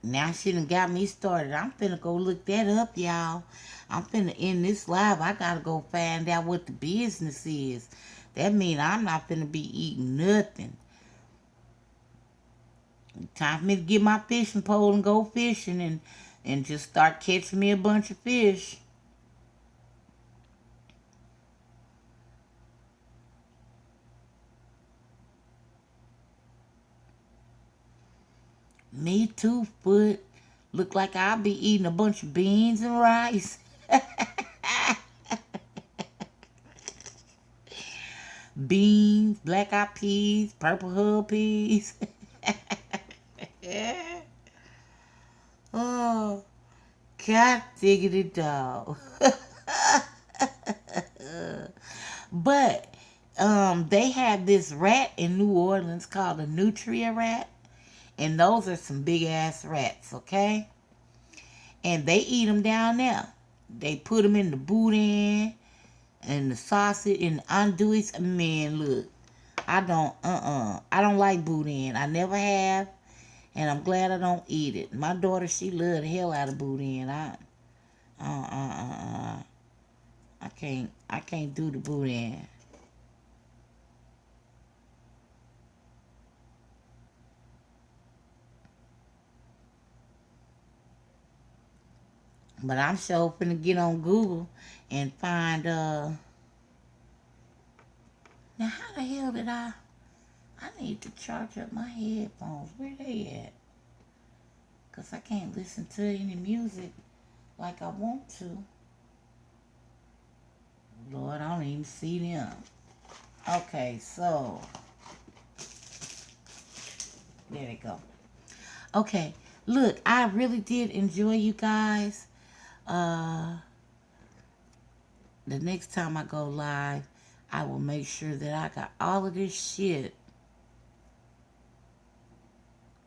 Now she done got me started. I'm finna go look that up, y'all. I'm finna end this live. I gotta go find out what the business is. That mean I'm not finna be eating nothing. Time for me to get my fishing pole and go fishing and just start catching me a bunch of fish. Me too, foot. Look like I'll be eating a bunch of beans and rice. Beans, black eyed peas, purple hull peas. Oh, God diggity dog. But they have this rat in New Orleans called a nutria rat, and those are some big ass rats, okay? And they eat them down there. They put them in the boudin and the sausage and the andouilles. Man, look, I don't like boudin. I never have, and I'm glad I don't eat it. My daughter, she loved the hell out of boudin. I can't do the boudin. But I'm sure finna get on Google and find now how the hell did I need to charge up my headphones. Where they at? Cause I can't listen to any music like I want to. Lord, I don't even see them. Okay, so there they go. Okay, look, I really did enjoy you guys. Uh, the next time I go live, I will make sure that I got all of this shit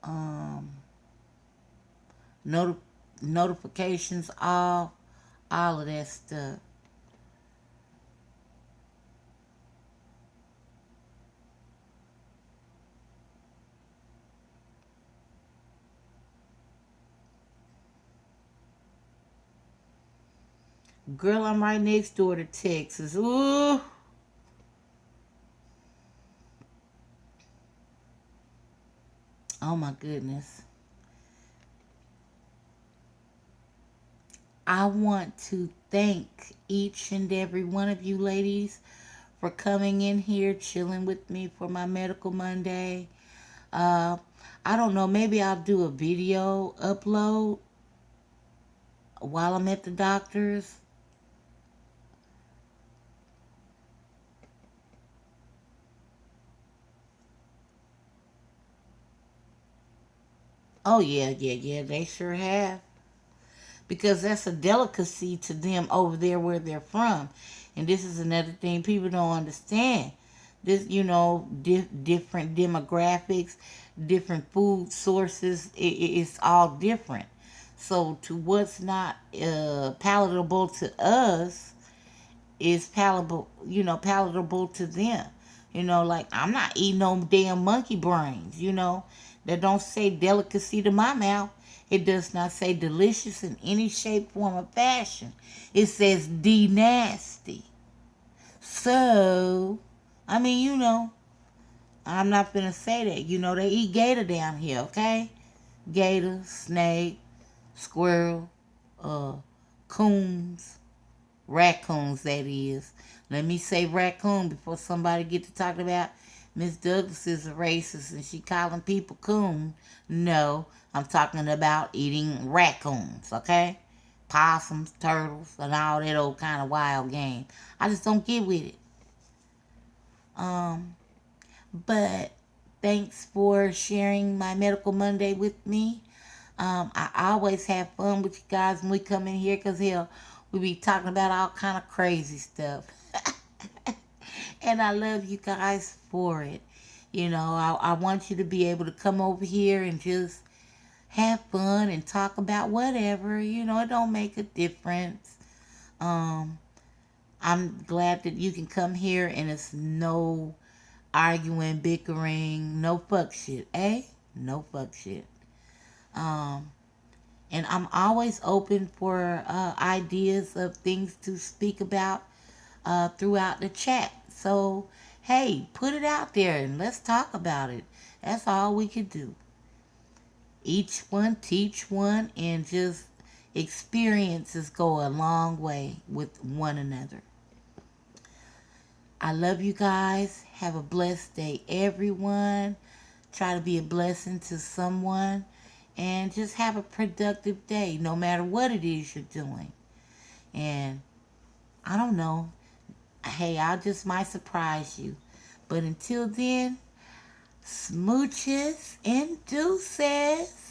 um noti- notifications off, all of that stuff. Girl, I'm right next door to Texas. Ooh. Oh my goodness. I want to thank each and every one of you ladies for coming in here, chilling with me for my Medical Monday. Uh, I don't know, maybe I'll do a video upload while I'm at the doctor's. Oh, yeah, yeah, yeah, they sure have. Because that's a delicacy to them over there where they're from. And this is another thing people don't understand. This, different demographics, different food sources, it's all different. So to what's not palatable to us is palatable to them. Like I'm not eating no damn monkey brains, that don't say delicacy to my mouth. It does not say delicious in any shape, form, or fashion. It says D nasty. So, I mean, I'm not gonna say that. They eat gator down here, okay? Gator, snake, squirrel, uh, coons, raccoons, that is. Let me say raccoon before somebody get to talking about Ms.Douglas is a racist and she calling people coon. No, I'm talking about eating raccoons, okay? possums, turtles, and all that old kind of wild game. I just don't get with it. Um, but thanks for sharing my Medical Monday with me. I always have fun with you guys when we come in here because hell, we be talking about all kind of crazy stuff. And I love you guys for it. I want you to be able to come over here and just have fun and talk about whatever. It don't make a difference. Um, I'm glad that you can come here and it's no arguing, bickering, no fuck shit, eh? No fuck shit. Um, and I'm always open for ideas of things to speak about throughout the chat. So, hey, put it out there and let's talk about it. That's all we can do. Each one teach one, and just experiences go a long way with one another. I love you guys. Have a blessed day, everyone. Try to be a blessing to someone and just have a productive day no matter what it is you're doing. And I don't know. Hey, I just might surprise you. But until then, smooches and deuces.